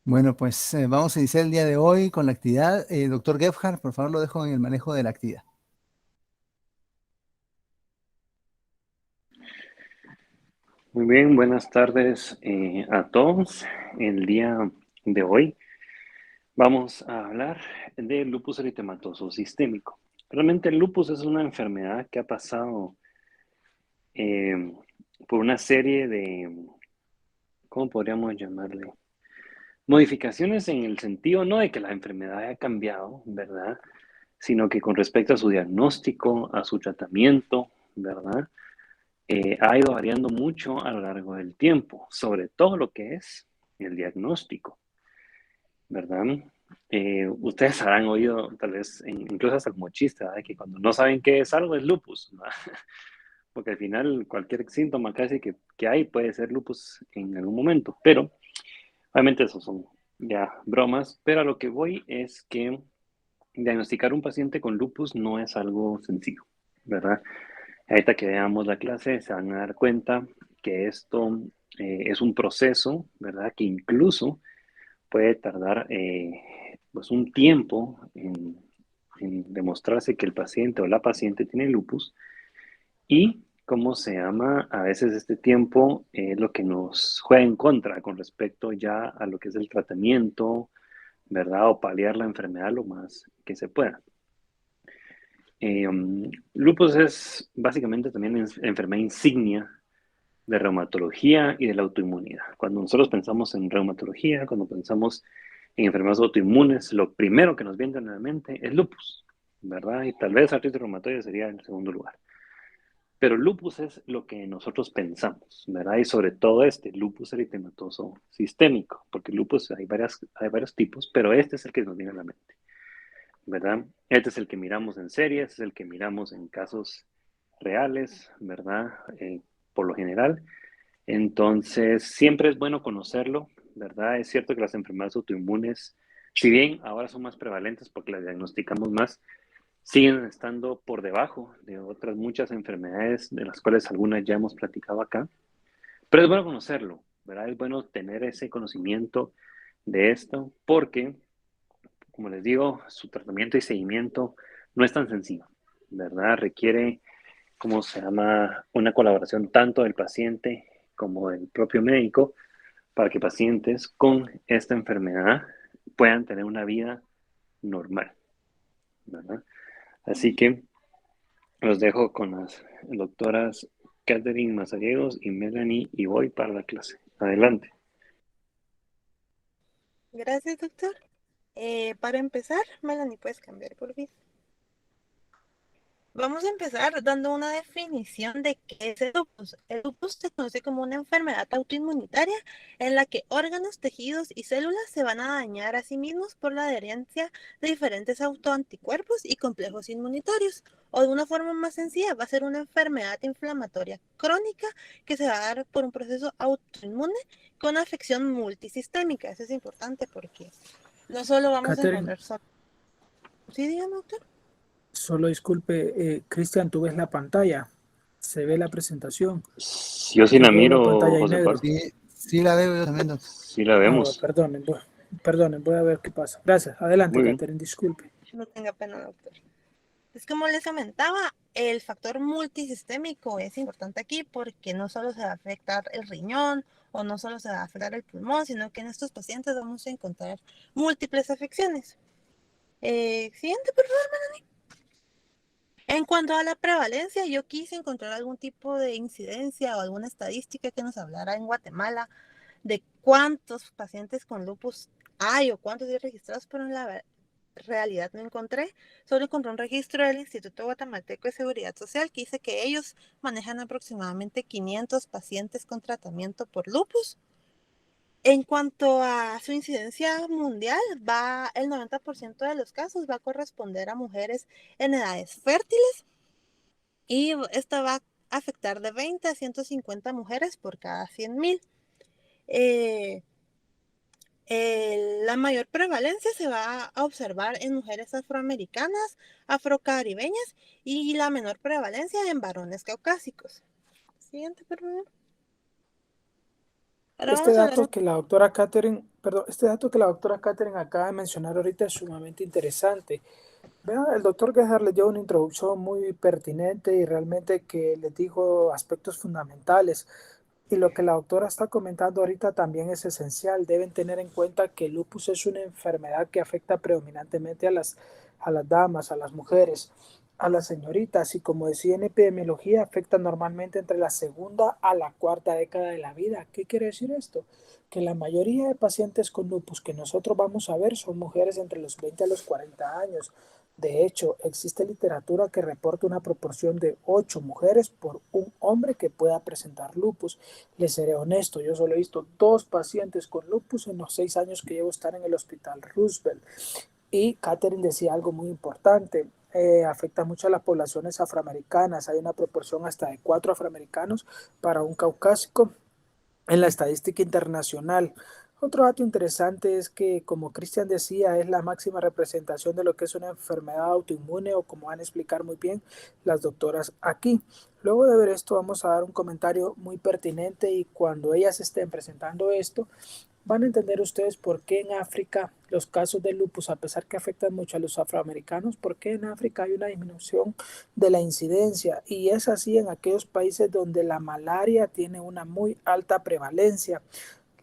Bueno, pues vamos a iniciar el día de hoy con la actividad. Doctor Gebhardt, por favor, lo dejo en el manejo de la actividad. Muy bien, buenas tardes a todos. El día de hoy vamos a hablar del lupus eritematoso sistémico. Realmente el lupus es una enfermedad que ha pasado eh, por una serie de, ¿cómo podríamos llamarle? Modificaciones en el sentido no de que la enfermedad haya cambiado, ¿verdad? Sino que con respecto a su diagnóstico, a su tratamiento, ¿verdad? Ha ido variando mucho a lo largo del tiempo, sobre todo lo que es el diagnóstico, ¿verdad? Ustedes habrán oído, tal vez, incluso hasta como chiste, ¿verdad? Que cuando no saben qué es algo es lupus, ¿verdad? Porque al final cualquier síntoma casi que hay puede ser lupus en algún momento, pero obviamente eso son ya bromas, pero a lo que voy es que diagnosticar un paciente con lupus no es algo sencillo, ¿verdad? Ahorita que veamos la clase se van a dar cuenta que esto es un proceso, ¿verdad? Que incluso puede tardar pues un tiempo en demostrarse que el paciente o la paciente tiene lupus y cómo se llama, a veces este tiempo es lo que nos juega en contra con respecto ya a lo que es el tratamiento, ¿verdad? O paliar la enfermedad lo más que se pueda. Lupus es básicamente también enfermedad insignia de reumatología y de la autoinmunidad. Cuando nosotros pensamos en reumatología, cuando pensamos en enfermedades autoinmunes, lo primero que nos viene a la mente es lupus, ¿verdad? Y tal vez artritis reumatoide sería en segundo lugar. Pero lupus es lo que nosotros pensamos, ¿verdad? Y sobre todo este, lupus eritematoso sistémico, porque lupus hay varios tipos, pero este es el que nos viene a la mente, ¿verdad? Este es el que miramos en series, es el que miramos en casos reales, ¿verdad? Por lo general. Entonces, siempre es bueno conocerlo, ¿verdad? Es cierto que las enfermedades autoinmunes, si bien ahora son más prevalentes porque las diagnosticamos más, siguen estando por debajo de otras muchas enfermedades de las cuales algunas ya hemos platicado acá. Pero es bueno conocerlo, ¿verdad? Es bueno tener ese conocimiento de esto porque, como les digo, su tratamiento y seguimiento no es tan sencillo, ¿verdad? Requiere, ¿cómo se llama? Una colaboración tanto del paciente como del propio médico para que pacientes con esta enfermedad puedan tener una vida normal, ¿verdad? Así que los dejo con las doctoras Catherine Mazariegos y Melanie y voy para la clase. Adelante. Gracias, doctor. Para empezar, Melanie, puedes cambiar por fin. Vamos a empezar dando una definición de qué es el lupus. El lupus se conoce como una enfermedad autoinmunitaria en la que órganos, tejidos y células se van a dañar a sí mismos por la adherencia de diferentes autoanticuerpos y complejos inmunitarios. O de una forma más sencilla, va a ser una enfermedad inflamatoria crónica que se va a dar por un proceso autoinmune con afección multisistémica. Eso es importante porque no solo vamos a Catherine, encontrar... ¿Sí, dígame, doctor? solo disculpe, Cristian, tú ves la pantalla, se ve la presentación. Yo sí la Yo veo la miro, pantalla en José negro. Paz. Sí, sí la veo yo también, doctor. Sí la Bueno, vemos. perdonen, voy a ver qué pasa. Gracias, adelante, Muy bien. Catherine, disculpe. No tenga pena, doctor. Es como les comentaba, el factor multisistémico es importante aquí porque no solo se va a afectar el riñón o no solo se va a afectar el pulmón, sino que en estos pacientes vamos a encontrar múltiples afecciones. Siguiente, por favor. En cuanto a la prevalencia, yo quise encontrar algún tipo de incidencia o alguna estadística que nos hablara en Guatemala de cuántos pacientes con lupus hay o cuántos hay registrados, pero en la realidad no encontré. Solo encontré un registro del Instituto Guatemalteco de Seguridad Social que dice que ellos manejan aproximadamente 500 pacientes con tratamiento por lupus. En cuanto a su incidencia mundial, el 90% de los casos va a corresponder a mujeres en edades fértiles y esta va a afectar de 20 a 150 mujeres por cada 100.000. Eh, la mayor prevalencia se va a observar en mujeres afroamericanas, afrocaribeñas y la menor prevalencia en varones caucásicos. Siguiente, por favor. Ahora Este vamos a hablar dato que la doctora Catherine Perdón, este dato que la doctora Catherine acaba de mencionar ahorita es sumamente interesante. Vean, el doctor Gerhard le dio una introducción muy pertinente y realmente que les dijo aspectos fundamentales. Y lo que la doctora está comentando ahorita también es esencial. Deben tener en cuenta que el lupus es una enfermedad que afecta predominantemente a las damas, a las mujeres, a las señoritas. Y como decía en epidemiología, afecta normalmente entre la segunda a la cuarta década de la vida. ¿Qué quiere decir esto? Que la mayoría de pacientes con lupus que nosotros vamos a ver son mujeres entre los 20 a los 40 años. De hecho, existe literatura que reporta una proporción de 8 mujeres por un hombre que pueda presentar lupus. Les seré honesto, yo solo he visto 2 pacientes con lupus en los 6 años que llevo estar en el hospital Roosevelt. Y Catherine decía algo muy importante, afecta mucho a las poblaciones afroamericanas. Hay una proporción hasta de 4 afroamericanos para un caucásico en la estadística internacional. Otro dato interesante es que, como Cristian decía, es la máxima representación de lo que es una enfermedad autoinmune o como van a explicar muy bien las doctoras aquí. Luego de ver esto vamos a dar un comentario muy pertinente y cuando ellas estén presentando esto, van a entender ustedes por qué en África los casos de lupus, a pesar que afectan mucho a los afroamericanos, por qué en África hay una disminución de la incidencia. Y es así en aquellos países donde la malaria tiene una muy alta prevalencia.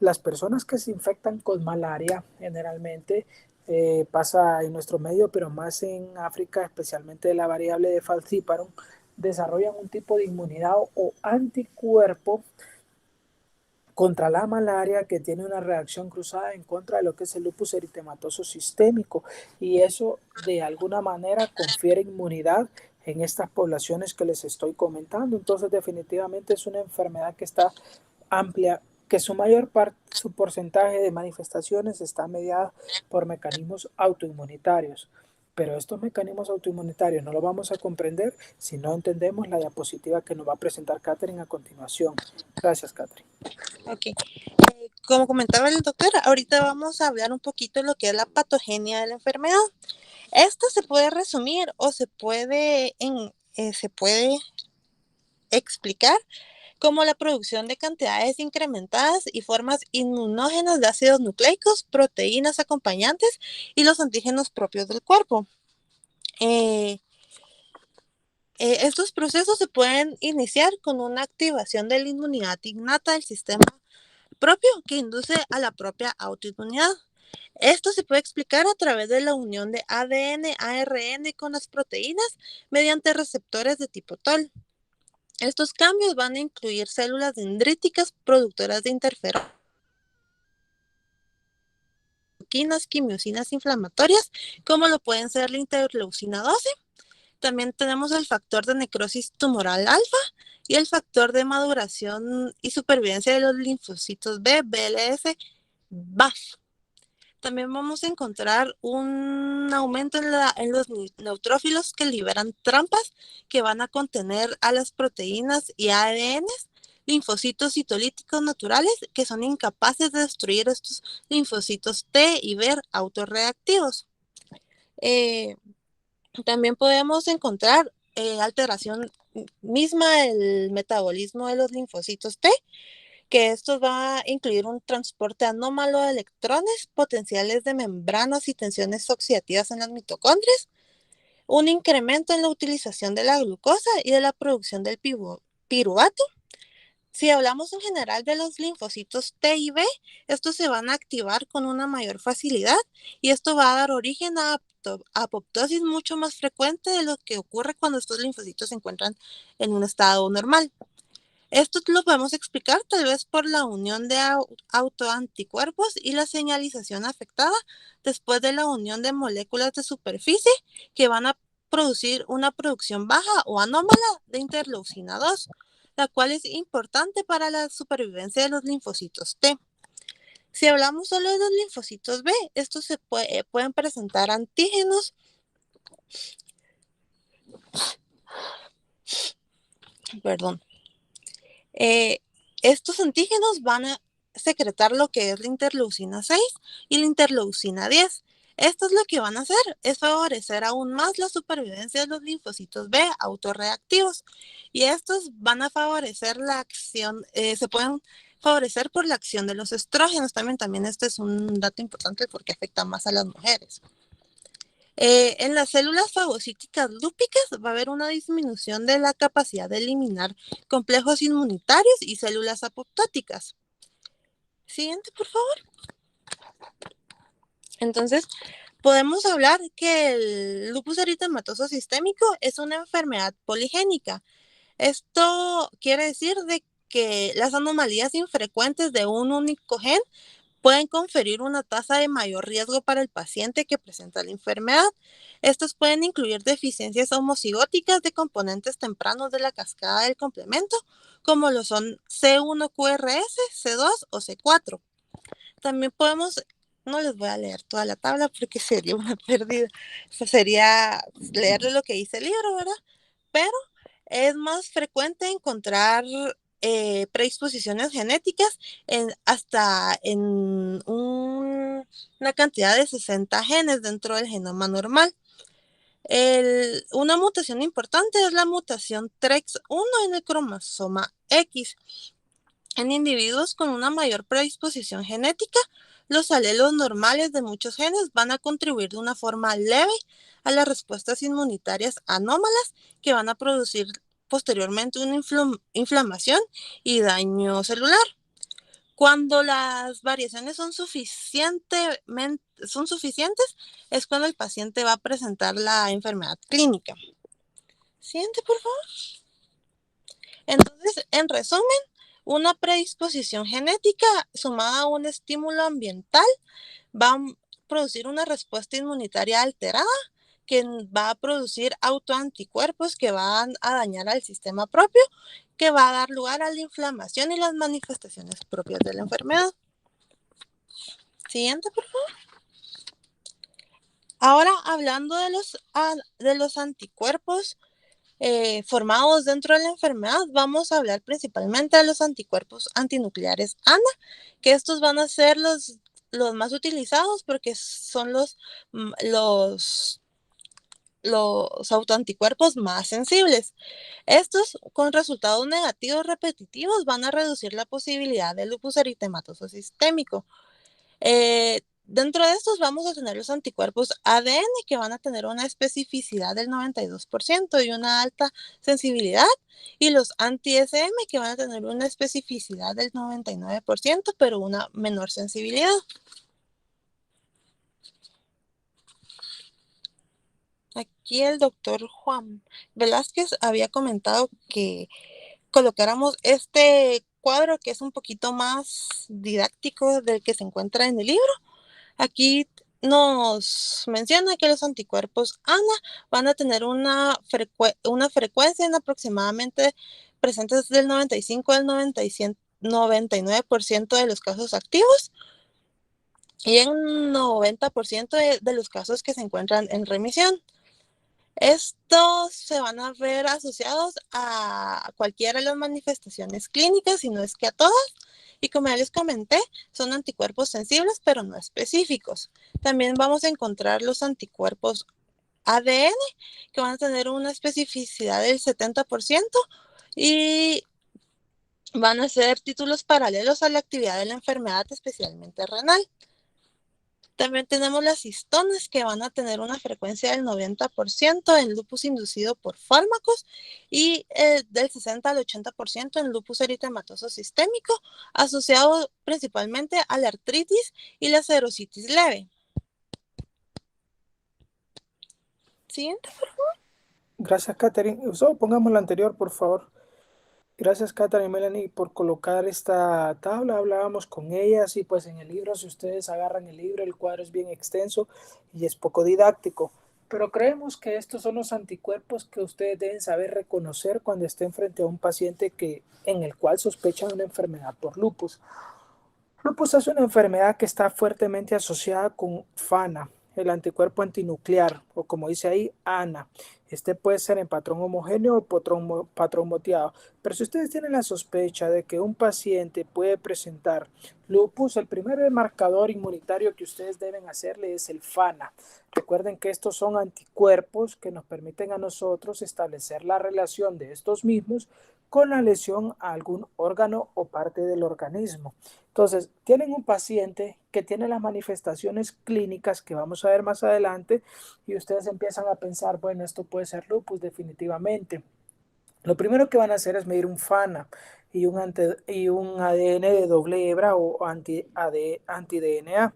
Las personas que se infectan con malaria generalmente pasa en nuestro medio, pero más en África, especialmente de la variable de falciparum, desarrollan un tipo de inmunidad o anticuerpo contra la malaria que tiene una reacción cruzada en contra de lo que es el lupus eritematoso sistémico, y eso de alguna manera confiere inmunidad en estas poblaciones que les estoy comentando. Entonces definitivamente es una enfermedad que está amplia, que su mayor parte, su porcentaje de manifestaciones está mediada por mecanismos autoinmunitarios. Pero estos mecanismos autoinmunitarios no los vamos a comprender si no entendemos la diapositiva que nos va a presentar Catherine a continuación. Gracias, Catherine. Ok. Como comentaba el doctor, ahorita vamos a hablar un poquito de lo que es la patogenia de la enfermedad. Esto se puede resumir o se puede explicar como la producción de cantidades incrementadas y formas inmunógenas de ácidos nucleicos, proteínas acompañantes y los antígenos propios del cuerpo. Estos procesos se pueden iniciar con una activación de la inmunidad innata del sistema propio que induce a la propia autoinmunidad. Esto se puede explicar a través de la unión de ADN, ARN con las proteínas mediante receptores de tipo TOL. Estos cambios van a incluir células dendríticas productoras de interferonas, quimiosinas inflamatorias, como lo pueden ser la interleucina 12. También tenemos el factor de necrosis tumoral alfa y el factor de maduración y supervivencia de los linfocitos B, BLS, BAF. También vamos a encontrar un aumento en los neutrófilos que liberan trampas que van a contener a las proteínas y ADNs, linfocitos citolíticos naturales que son incapaces de destruir estos linfocitos T y B autorreactivos. También podemos encontrar alteración misma del metabolismo de los linfocitos T, que esto va a incluir un transporte anómalo de electrones potenciales de membranas y tensiones oxidativas en las mitocondrias, un incremento en la utilización de la glucosa y de la producción del piruvato. Si hablamos en general de los linfocitos T y B, estos se van a activar con una mayor facilidad y esto va a dar origen a apoptosis mucho más frecuente de lo que ocurre cuando estos linfocitos se encuentran en un estado normal. Esto lo podemos explicar tal vez por la unión de autoanticuerpos y la señalización afectada después de la unión de moléculas de superficie que van a producir una producción baja o anómala de interleucina 2, la cual es importante para la supervivencia de los linfocitos T. Si hablamos solo de los linfocitos B, estos se pueden presentar antígenos estos antígenos van a secretar lo que es la interleucina 6 y la interleucina 10. Esto es lo que van a hacer, es favorecer aún más la supervivencia de los linfocitos B autorreactivos. Y estos van a favorecer la acción, se pueden favorecer por la acción de los estrógenos. También este es un dato importante porque afecta más a las mujeres. En las células fagocíticas lúpicas va a haber una disminución de la capacidad de eliminar complejos inmunitarios y células apoptóticas. Siguiente, por favor. Entonces, podemos hablar que el lupus eritematoso sistémico es una enfermedad poligénica. Esto quiere decir de que las anomalías infrecuentes de un único gen pueden conferir una tasa de mayor riesgo para el paciente que presenta la enfermedad. Estos pueden incluir deficiencias homocigóticas de componentes tempranos de la cascada del complemento, como lo son C1QRS, C2 o C4. También podemos, no les voy a leer toda la tabla porque sería una pérdida, sería leerle lo que dice el libro, ¿verdad? Pero es más frecuente encontrar predisposiciones genéticas hasta en una cantidad de 60 genes dentro del genoma normal. Una mutación importante es la mutación TREX1 en el cromosoma X. En individuos con una mayor predisposición genética, los alelos normales de muchos genes van a contribuir de una forma leve a las respuestas inmunitarias anómalas que van a producir posteriormente una inflamación y daño celular. Cuando las variaciones son suficientes, es cuando el paciente va a presentar la enfermedad clínica. Siguiente, por favor. Entonces, en resumen, una predisposición genética sumada a un estímulo ambiental va a producir una respuesta inmunitaria alterada que va a producir autoanticuerpos que van a dañar al sistema propio, que va a dar lugar a la inflamación y las manifestaciones propias de la enfermedad. Siguiente, por favor. Ahora, hablando de los anticuerpos formados dentro de la enfermedad, vamos a hablar principalmente de los anticuerpos antinucleares ANA, que estos van a ser los más utilizados porque son los autoanticuerpos más sensibles. Estos, con resultados negativos repetitivos, van a reducir la posibilidad de lupus eritematoso sistémico. Dentro de estos vamos a tener los anticuerpos ADN, que van a tener una especificidad del 92% y una alta sensibilidad, y los anti-SM, que van a tener una especificidad del 99%, pero una menor sensibilidad. Aquí el doctor Juan Velázquez había comentado que colocáramos este cuadro que es un poquito más didáctico del que se encuentra en el libro. Aquí nos menciona que los anticuerpos ANA van a tener una frecuencia en aproximadamente presentes del 95 al 99% de los casos activos y en 90% de los casos que se encuentran en remisión. Estos se van a ver asociados a cualquiera de las manifestaciones clínicas, si no es que a todas. Y como ya les comenté, son anticuerpos sensibles, pero no específicos. También vamos a encontrar los anticuerpos ADN, que van a tener una especificidad del 70% y van a ser títulos paralelos a la actividad de la enfermedad, especialmente renal. También tenemos las histonas, que van a tener una frecuencia del 90% en lupus inducido por fármacos y del 60 al 80% en lupus eritematoso sistémico, asociado principalmente a la artritis y la serositis leve. Siguiente, por favor. Gracias, Catherine. Pongamos la anterior, por favor. Gracias, Catherine y Melanie, por colocar esta tabla. Hablábamos con ellas y pues en el libro, si ustedes agarran el libro, el cuadro es bien extenso y es poco didáctico. Pero creemos que estos son los anticuerpos que ustedes deben saber reconocer cuando estén frente a un paciente en el cual sospechan una enfermedad por lupus. Lupus es una enfermedad que está fuertemente asociada con FANA, el anticuerpo antinuclear, o como dice ahí, ANA. Este puede ser en patrón homogéneo o patrón moteado. Pero si ustedes tienen la sospecha de que un paciente puede presentar lupus, el primer marcador inmunitario que ustedes deben hacerle es el FANA. Recuerden que estos son anticuerpos que nos permiten a nosotros establecer la relación de estos mismos con la lesión a algún órgano o parte del organismo. Entonces, tienen un paciente que tiene las manifestaciones clínicas que vamos a ver más adelante y ustedes empiezan a pensar, bueno, esto puede ser lupus definitivamente. Lo primero que van a hacer es medir un FANA y un ADN de doble hebra o anti-DNA.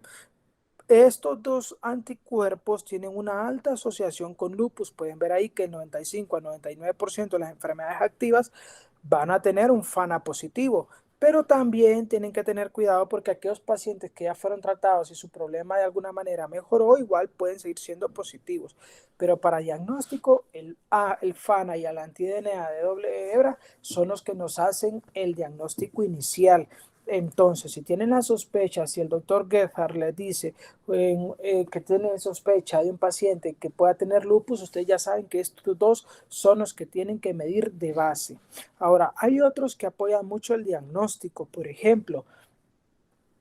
Estos dos anticuerpos tienen una alta asociación con lupus. Pueden ver ahí que el 95 a 99% de las enfermedades activas van a tener un FANA positivo, pero también tienen que tener cuidado porque aquellos pacientes que ya fueron tratados y su problema de alguna manera mejoró, igual pueden seguir siendo positivos. Pero para diagnóstico, el FANA y el anti-DNA de doble hebra son los que nos hacen el diagnóstico inicial. Entonces, si tienen la sospecha, si el doctor Gebhard les dice que tiene sospecha de un paciente que pueda tener lupus, ustedes ya saben que estos dos son los que tienen que medir de base. Ahora, hay otros que apoyan mucho el diagnóstico. Por ejemplo,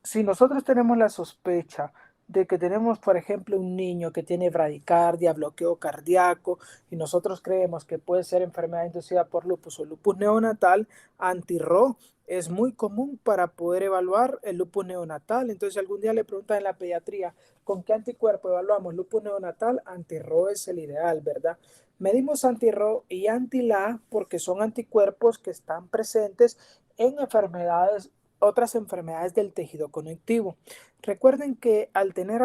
si nosotros tenemos la sospecha de que tenemos, por ejemplo, un niño que tiene bradicardia, bloqueo cardíaco, y nosotros creemos que puede ser enfermedad inducida por lupus o lupus neonatal, anti-Ro es muy común para poder evaluar el lupus neonatal. Entonces, algún día le preguntan en la pediatría, ¿con qué anticuerpo evaluamos lupus neonatal? Anti-Ro es el ideal, ¿verdad? Medimos anti-Ro y anti-La porque son anticuerpos que están presentes en otras enfermedades del tejido conectivo. Recuerden que al tener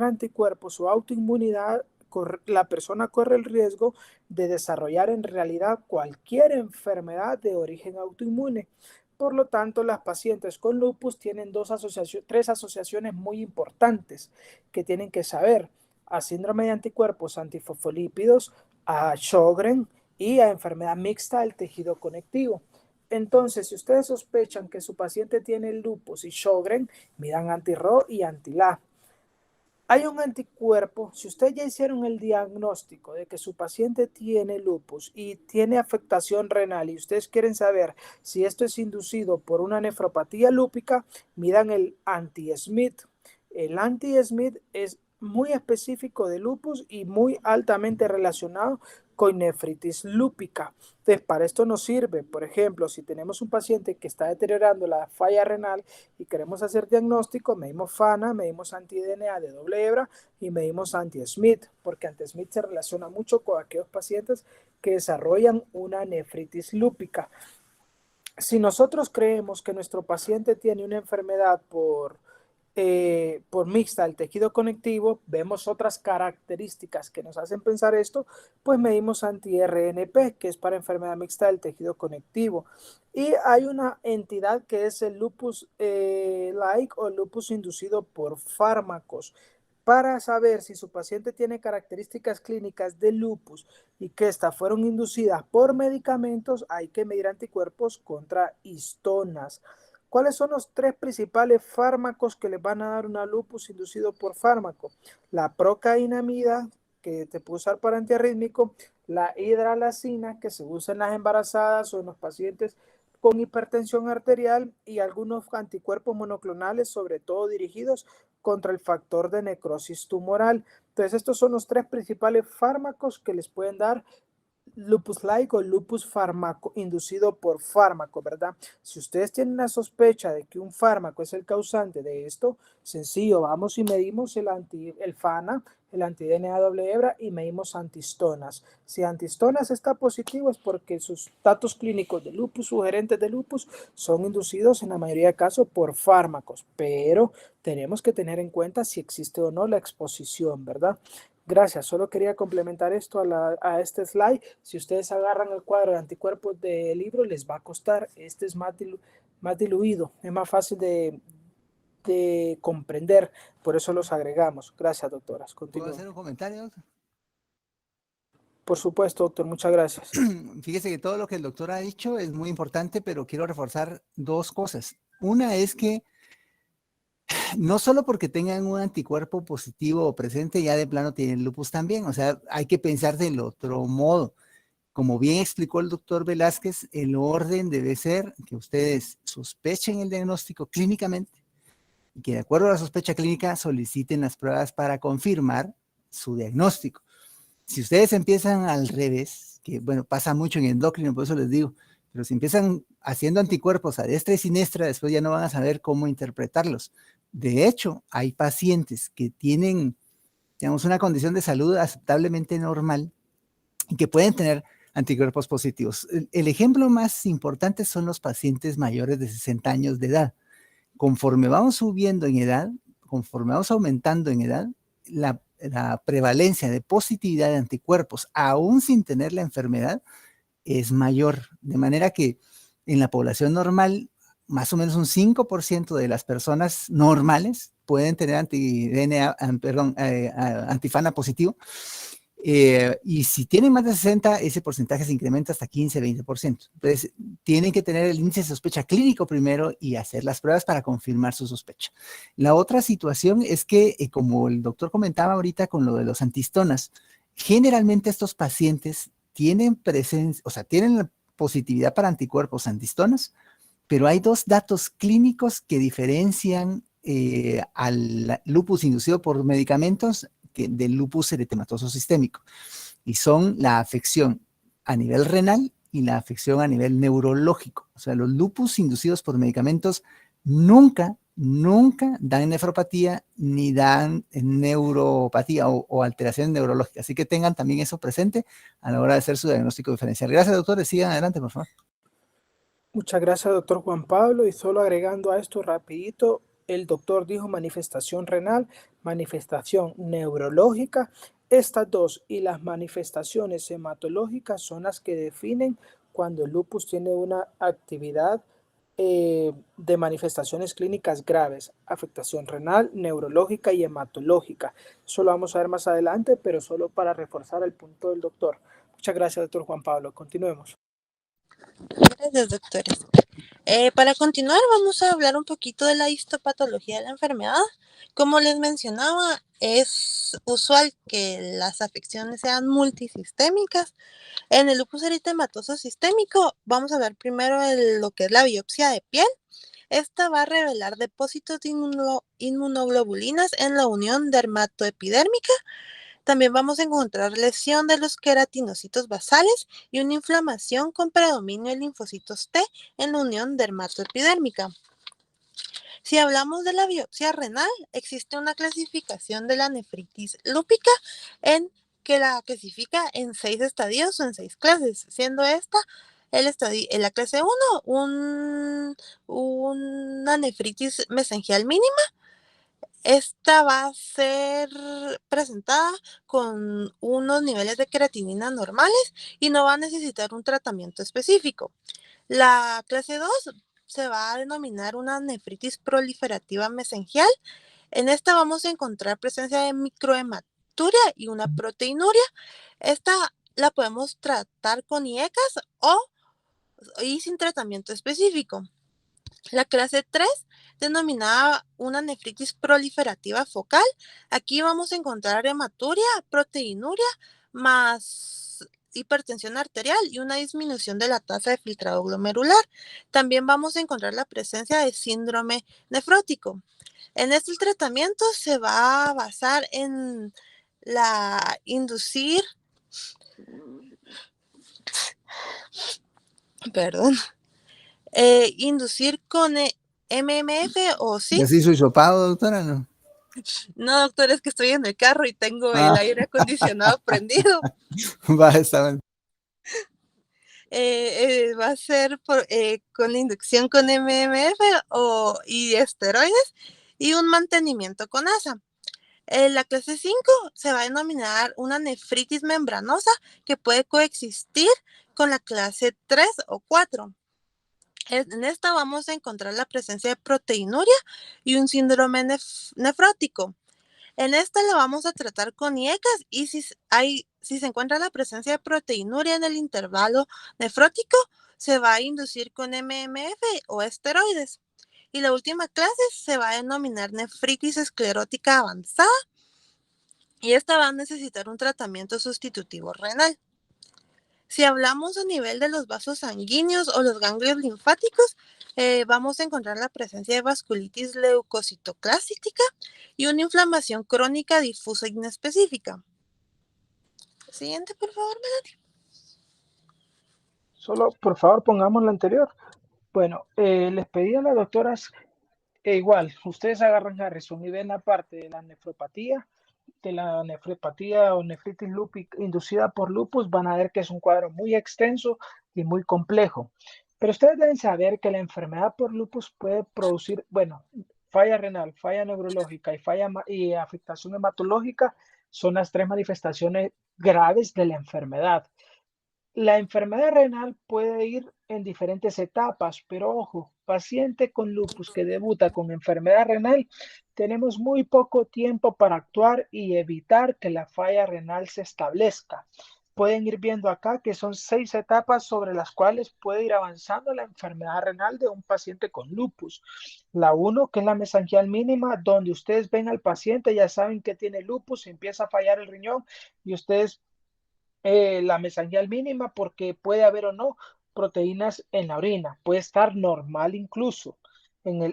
anticuerpos o autoinmunidad, la persona corre el riesgo de desarrollar en realidad cualquier enfermedad de origen autoinmune. Por lo tanto, las pacientes con lupus tienen tres asociaciones muy importantes que tienen que saber: a síndrome de anticuerpos antifosfolípidos, a Sjögren y a enfermedad mixta del tejido conectivo. Entonces, si ustedes sospechan que su paciente tiene lupus y Sjögren, midan anti-Ro y anti-La. Hay un anticuerpo, si ustedes ya hicieron el diagnóstico de que su paciente tiene lupus y tiene afectación renal y ustedes quieren saber si esto es inducido por una nefropatía lúpica, midan el anti-Smith. El anti-Smith es muy específico de lupus y muy altamente relacionado con nefritis lúpica. Entonces, para esto nos sirve, por ejemplo, si tenemos un paciente que está deteriorando la falla renal y queremos hacer diagnóstico, medimos FANA, medimos anti-DNA de doble hebra y medimos anti-Smith, porque anti-Smith se relaciona mucho con aquellos pacientes que desarrollan una nefritis lúpica. Si nosotros creemos que nuestro paciente tiene una enfermedad por mixta del tejido conectivo, vemos otras características que nos hacen pensar esto, pues medimos anti-RNP, que es para enfermedad mixta del tejido conectivo. Y hay una entidad que es el lupus-like o lupus inducido por fármacos. Para saber si su paciente tiene características clínicas de lupus y que estas fueron inducidas por medicamentos, hay que medir anticuerpos contra histonas. ¿Cuáles son los tres principales fármacos que les van a dar una lupus inducido por fármaco? La procainamida, que te puede usar para antiarrítmico, la hidralazina, que se usa en las embarazadas o en los pacientes con hipertensión arterial, y algunos anticuerpos monoclonales, sobre todo dirigidos contra el factor de necrosis tumoral. Entonces, estos son los tres principales fármacos que les pueden dar lupus-like o lupus fármaco inducido por fármaco, ¿verdad? Si ustedes tienen la sospecha de que un fármaco es el causante de esto, sencillo, vamos y medimos el FANA, el anti-DNA doble hebra y medimos antistonas. Si antistonas está positivo es porque sus datos clínicos de lupus, sugerentes de lupus, son inducidos en la mayoría de casos por fármacos, pero tenemos que tener en cuenta si existe o no la exposición, ¿verdad? Gracias, solo quería complementar esto a este slide. Si ustedes agarran el cuadro de anticuerpos del libro, les va a costar. Este es más diluido, es más fácil de comprender, por eso los agregamos. Gracias, doctoras. ¿Puedo hacer un comentario, doctor? Por supuesto, doctor, muchas gracias. Fíjese que todo lo que el doctor ha dicho es muy importante, pero quiero reforzar dos cosas. Una es que no solo porque tengan un anticuerpo positivo o presente, ya de plano tienen lupus también. O sea, hay que pensar del otro modo. Como bien explicó el doctor Velázquez, el orden debe ser que ustedes sospechen el diagnóstico clínicamente y que de acuerdo a la sospecha clínica soliciten las pruebas para confirmar su diagnóstico. Si ustedes empiezan al revés, que bueno, pasa mucho en endocrino, por eso les digo, pero si empiezan haciendo anticuerpos a diestra y siniestra, después ya no van a saber cómo interpretarlos. De hecho, hay pacientes que tienen, digamos, una condición de salud aceptablemente normal y que pueden tener anticuerpos positivos. El ejemplo más importante son los pacientes mayores de 60 años de edad. Conforme vamos subiendo en edad, conforme vamos aumentando en edad, la prevalencia de positividad de anticuerpos, aún sin tener la enfermedad, es mayor. De manera que en la población normal, más o menos un 5% de las personas normales pueden tener antifana positivo. Y si tienen más de 60, ese porcentaje se incrementa hasta 15-20%. Entonces, tienen que tener el índice de sospecha clínico primero y hacer las pruebas para confirmar su sospecha. La otra situación es que, como el doctor comentaba ahorita con lo de los antihistonas, generalmente estos pacientes tienen presencia, o sea, tienen la positividad para anticuerpos antihistonas, pero hay dos datos clínicos que diferencian al lupus inducido por medicamentos del lupus eritematoso sistémico, y son la afección a nivel renal y la afección a nivel neurológico. O sea, los lupus inducidos por medicamentos nunca dan nefropatía ni dan neuropatía o alteraciones neurológicas. Así que tengan también eso presente a la hora de hacer su diagnóstico diferencial. Gracias, doctores. Sigan adelante, por favor. Muchas gracias, doctor Juan Pablo. Y solo agregando a esto rapidito, el doctor dijo manifestación renal, manifestación neurológica. Estas dos y las manifestaciones hematológicas son las que definen cuando el lupus tiene una actividad de manifestaciones clínicas graves, afectación renal, neurológica y hematológica. Eso lo vamos a ver más adelante, pero solo para reforzar el punto del doctor. Muchas gracias, doctor Juan Pablo. Continuemos. Gracias, doctores. Para continuar, vamos a hablar un poquito de la histopatología de la enfermedad. Como les mencionaba, es usual que las afecciones sean multisistémicas. En el lupus eritematoso sistémico, vamos a ver primero lo que es la biopsia de piel. Esta va a revelar depósitos de inmunoglobulinas en la unión dermatoepidérmica. También vamos a encontrar lesión de los queratinocitos basales y una inflamación con predominio de linfocitos T en la unión dermatoepidérmica. Si hablamos de la biopsia renal, existe una clasificación de la nefritis lúpica que la clasifica en 6 estadios o en 6 clases, siendo esta en la clase 1 una nefritis mesengial mínima. Esta va a ser presentada con unos niveles de creatinina normales y no va a necesitar un tratamiento específico. La clase 2 se va a denominar una nefritis proliferativa mesengial. En esta vamos a encontrar presencia de microhematuria y una proteinuria. Esta la podemos tratar con IECAS y sin tratamiento específico. La clase 3, denominada una nefritis proliferativa focal. Aquí vamos a encontrar hematuria, proteinuria, más hipertensión arterial y una disminución de la tasa de filtrado glomerular. También vamos a encontrar la presencia de síndrome nefrótico. En este el tratamiento se va a basar en inducir con MMF o ¿Ya CIS. se hizo hisopado, doctora? No. No, doctor, es que estoy en el carro y tengo el aire acondicionado prendido. Va, está bien. Va a ser con la inducción con MMF y esteroides y un mantenimiento con ASA. La clase 5 se va a denominar una nefritis membranosa que puede coexistir con la clase 3 o 4. En esta vamos a encontrar la presencia de proteinuria y un síndrome nefrótico. En esta la vamos a tratar con IECAS y si se encuentra la presencia de proteinuria en el intervalo nefrótico, se va a inducir con MMF o esteroides. Y la última clase se va a denominar nefritis esclerótica avanzada y esta va a necesitar un tratamiento sustitutivo renal. Si hablamos a nivel de los vasos sanguíneos o los ganglios linfáticos, vamos a encontrar la presencia de vasculitis leucocitoclástica y una inflamación crónica difusa e inespecífica. Siguiente, por favor, Melanie. Solo, por favor, pongamos la anterior. Bueno, les pedí a las doctoras, igual, ustedes agarran Harrison y ven la parte de la nefropatía o nefritis lúpica inducida por lupus, van a ver que es un cuadro muy extenso y muy complejo. Pero ustedes deben saber que la enfermedad por lupus puede producir, bueno, falla renal, falla neurológica y afectación hematológica son las tres manifestaciones graves de la enfermedad. La enfermedad renal puede ir en diferentes etapas, pero ojo, paciente con lupus que debuta con enfermedad renal, tenemos muy poco tiempo para actuar y evitar que la falla renal se establezca. Pueden ir viendo acá que son 6 etapas sobre las cuales puede ir avanzando la enfermedad renal de un paciente con lupus. La 1, que es la mesangial mínima, donde ustedes ven al paciente, ya saben que tiene lupus, empieza a fallar el riñón y ustedes la mesangial mínima porque puede haber o no proteínas en la orina, puede estar normal incluso.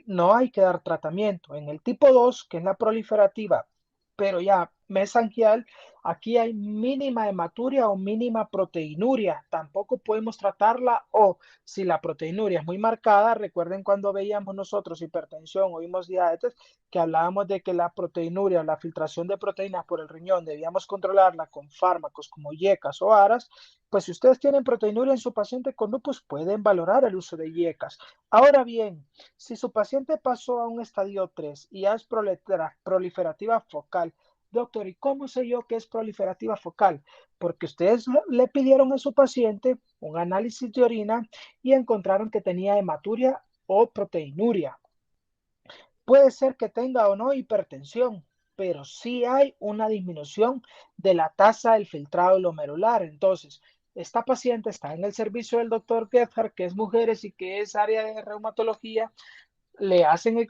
No hay que dar tratamiento. En el tipo 2, que es la proliferativa, pero ya mesangial, aquí hay mínima hematuria o mínima proteinuria. Tampoco podemos tratarla o si la proteinuria es muy marcada, recuerden cuando veíamos nosotros hipertensión o vimos diabetes, que hablábamos de que la proteinuria, la filtración de proteínas por el riñón, debíamos controlarla con fármacos como IECAS o ARAS, pues si ustedes tienen proteinuria en su paciente con lupus, pueden valorar el uso de IECAS. Ahora bien, si su paciente pasó a un estadio 3 y ya es proliferativa focal, doctor, ¿y cómo sé yo que es proliferativa focal? Porque ustedes le pidieron a su paciente un análisis de orina y encontraron que tenía hematuria o proteinuria. Puede ser que tenga o no hipertensión, pero sí hay una disminución de la tasa del filtrado glomerular. Entonces, esta paciente está en el servicio del doctor Gebhardt, que es mujeres y que es área de reumatología.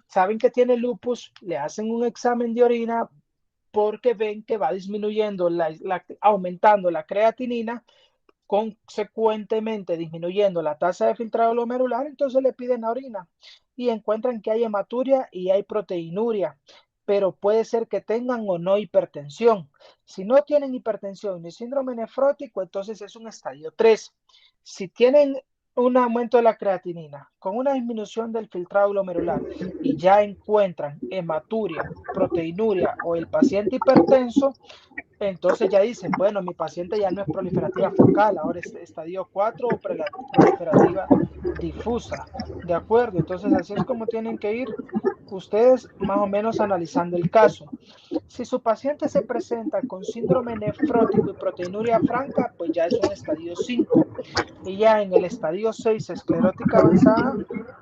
Saben que tiene lupus, le hacen un examen de orina porque ven que va disminuyendo, aumentando la creatinina, consecuentemente disminuyendo la tasa de filtrado glomerular, entonces le piden la orina y encuentran que hay hematuria y hay proteinuria, pero puede ser que tengan o no hipertensión. Si no tienen hipertensión ni síndrome nefrótico, entonces es un estadio 3. Si tienen un aumento de la creatinina con una disminución del filtrado glomerular y ya encuentran hematuria, proteinuria o el paciente hipertenso, entonces ya dicen, bueno, mi paciente ya no es proliferativa focal, ahora es estadio 4 o proliferativa difusa. ¿De acuerdo? Entonces así es como tienen que ir ustedes más o menos analizando el caso. Si su paciente se presenta con síndrome nefrótico y proteinuria franca, pues ya es un estadio 5. Y ya en el estadio 6, esclerótica avanzada,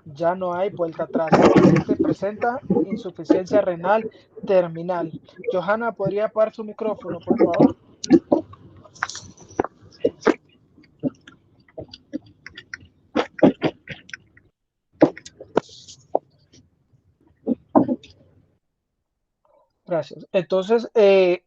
ya no hay vuelta atrás. El paciente presenta insuficiencia renal terminal. Johanna, ¿podría apagar su micrófono, por favor? Gracias. Entonces,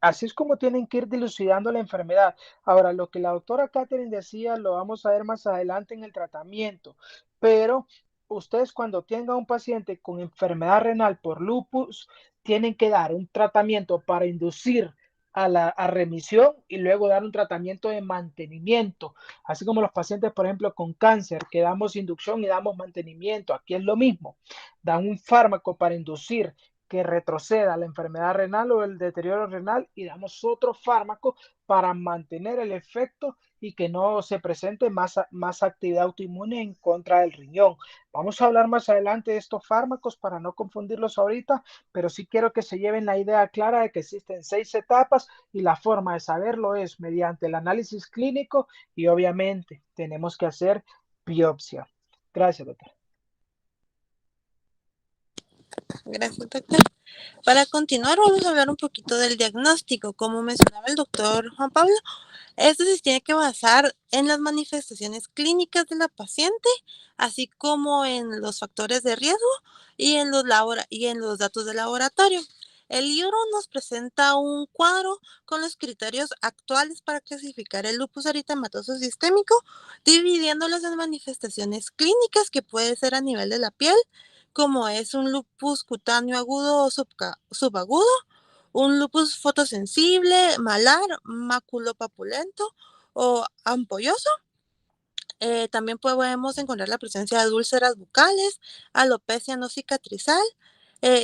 así es como tienen que ir dilucidando la enfermedad. Ahora, lo que la doctora Catherine decía, lo vamos a ver más adelante en el tratamiento, pero ustedes cuando tengan un paciente con enfermedad renal por lupus, tienen que dar un tratamiento para inducir a remisión y luego dar un tratamiento de mantenimiento, así como los pacientes, por ejemplo, con cáncer, que damos inducción y damos mantenimiento. Aquí es lo mismo, dan un fármaco para inducir que retroceda la enfermedad renal o el deterioro renal y damos otro fármaco para mantener el efecto y que no se presente más actividad autoinmune en contra del riñón. Vamos a hablar más adelante de estos fármacos para no confundirlos ahorita, pero sí quiero que se lleven la idea clara de que existen 6 etapas y la forma de saberlo es mediante el análisis clínico y obviamente tenemos que hacer biopsia. Gracias, doctor. Gracias, doctor. Para continuar, vamos a hablar un poquito del diagnóstico. Como mencionaba el doctor Juan Pablo, esto se tiene que basar en las manifestaciones clínicas de la paciente, así como en los factores de riesgo y en los datos de laboratorio. El libro nos presenta un cuadro con los criterios actuales para clasificar el lupus eritematoso sistémico, dividiéndolos en manifestaciones clínicas que puede ser a nivel de la piel, como es un lupus cutáneo agudo o subagudo, un lupus fotosensible, malar, maculopapulento o ampolloso, También podemos encontrar la presencia de úlceras bucales, alopecia no cicatrizal,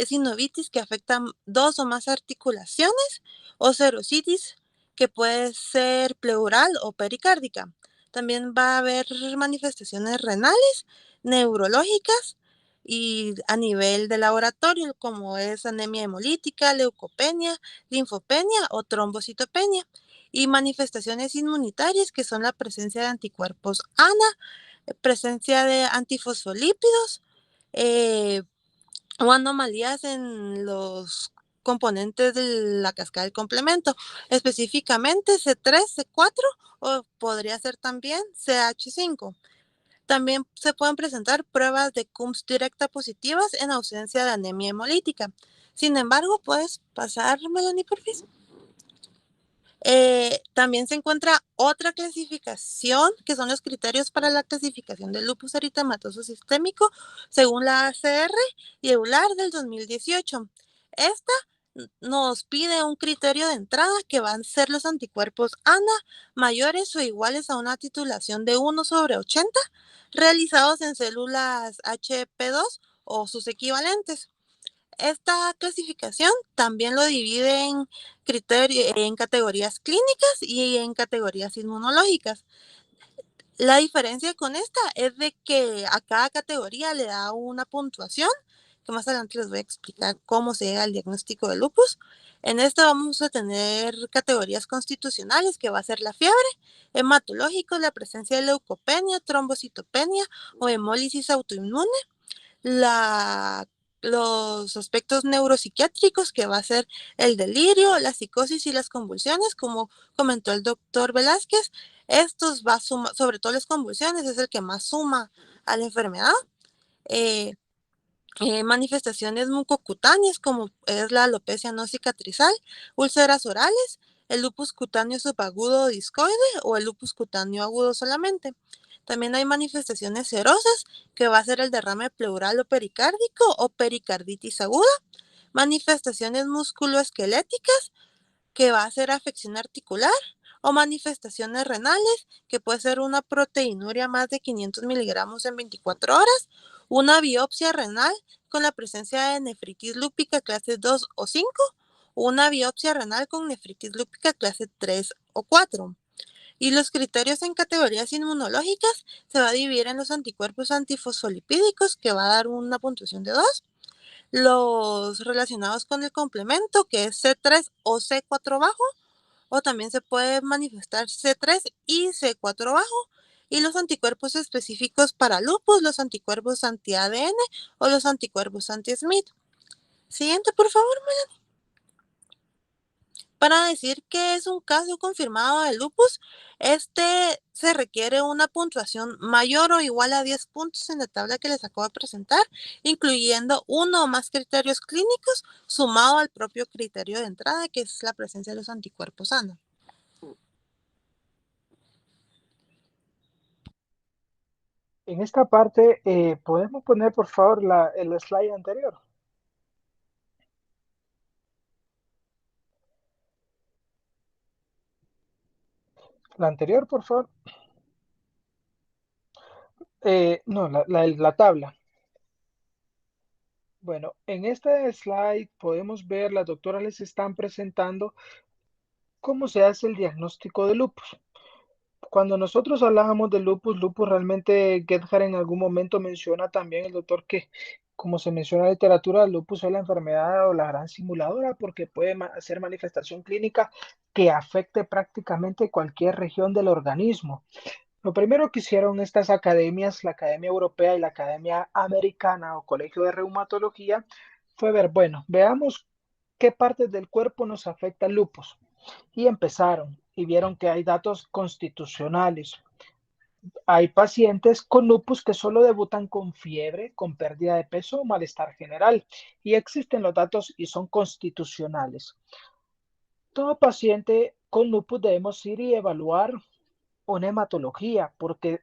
sinovitis que afecta 2 o más articulaciones, o serositis que puede ser pleural o pericárdica. También va a haber manifestaciones renales, neurológicas y a nivel de laboratorio, como es anemia hemolítica, leucopenia, linfopenia o trombocitopenia. Y manifestaciones inmunitarias que son la presencia de anticuerpos ANA, presencia de antifosfolípidos o anomalías en los componentes de la cascada del complemento, específicamente C3, C4 o podría ser también CH5. También se pueden presentar pruebas de CUMS directa positivas en ausencia de anemia hemolítica. Sin embargo, puedes pasar, Melanie, por favor. También se encuentra otra clasificación, que son los criterios para la clasificación del lupus eritematoso sistémico, según la ACR y EULAR del 2018. Esta nos pide un criterio de entrada que van a ser los anticuerpos ANA mayores o iguales a una titulación de 1/80, realizados en células HP2 o sus equivalentes. Esta clasificación también lo divide en categorías clínicas y en categorías inmunológicas. La diferencia con esta es de que a cada categoría le da una puntuación, que más adelante les voy a explicar cómo se llega al diagnóstico de lupus. En esta vamos a tener categorías constitucionales, que va a ser la fiebre, hematológico, la presencia de leucopenia, trombocitopenia o hemólisis autoinmune, los aspectos neuropsiquiátricos, que va a ser el delirio, la psicosis y las convulsiones, como comentó el doctor Velázquez. Estos va a sumar, sobre todo las convulsiones, es el que más suma a la enfermedad. Manifestaciones mucocutáneas, como es la alopecia no cicatrizal, úlceras orales, el lupus cutáneo subagudo discoide o el lupus cutáneo agudo solamente. También hay manifestaciones serosas, que va a ser el derrame pleural o pericárdico o pericarditis aguda. Manifestaciones musculoesqueléticas, que va a ser afección articular, o manifestaciones renales, que puede ser una proteinuria más de 500 miligramos en 24 horas, una biopsia renal con la presencia de nefritis lúpica clase 2 o 5, o una biopsia renal con nefritis lúpica clase 3 o 4. Y los criterios en categorías inmunológicas se va a dividir en los anticuerpos antifosfolipídicos, que va a dar una puntuación de 2, los relacionados con el complemento, que es C3 o C4 bajo, o también se puede manifestar C3 y C4 bajo, y los anticuerpos específicos para lupus, los anticuerpos anti-ADN o los anticuerpos anti-Smith. Siguiente, por favor. Para decir que es un caso confirmado de lupus, se requiere una puntuación mayor o igual a 10 puntos en la tabla que les acabo de presentar, incluyendo uno o más criterios clínicos sumado al propio criterio de entrada, que es la presencia de los anticuerpos ANA. En esta parte, ¿podemos poner por favor el slide anterior? La anterior, por favor. No, la tabla. Bueno, en este slide podemos ver, las doctoras les están presentando cómo se hace el diagnóstico de lupus. Cuando nosotros hablábamos de lupus realmente Gerhard en algún momento menciona también el doctor que, como se menciona en la literatura, el lupus es la enfermedad o la gran simuladora porque puede hacer manifestación clínica que afecte prácticamente cualquier región del organismo. Lo primero que hicieron estas academias, la Academia Europea y la Academia Americana o Colegio de Reumatología, fue ver, bueno, veamos qué partes del cuerpo nos afecta el lupus. Y empezaron y vieron que hay datos constitucionales. Hay pacientes con lupus que solo debutan con fiebre, con pérdida de peso o malestar general. Y existen los datos y son constitucionales. Todo paciente con lupus debemos ir y evaluar una hematología, porque